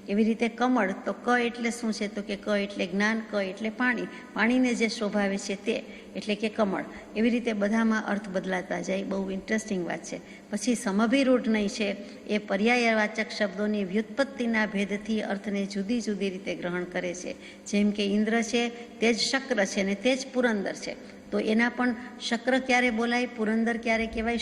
એવી રીતે કમળ, તો ક એટલે શું છે, તો કે ક એટલે જ્ઞાન, ક એટલે પાણી, પાણીને જે શોભાવે છે તે, એટલે કે કમળ. એવી રીતે બધામાં અર્થ બદલાતા જાય. બહુ ઇન્ટરેસ્ટિંગ વાત છે. પછી સમભિરૂઢ નહીં છે, એ પર્યાયવાચક શબ્દોની વ્યુત્પત્તિના ભેદથી અર્થને જુદી જુદી રીતે ગ્રહણ કરે છે. જેમ કે ઇન્દ્ર છે તે જ શક્ર છે ને તે જ પુરંદર છે. તો એના પણ શક્ર ક્યારે બોલાય, પુરંદર ક્યારે કહેવાય,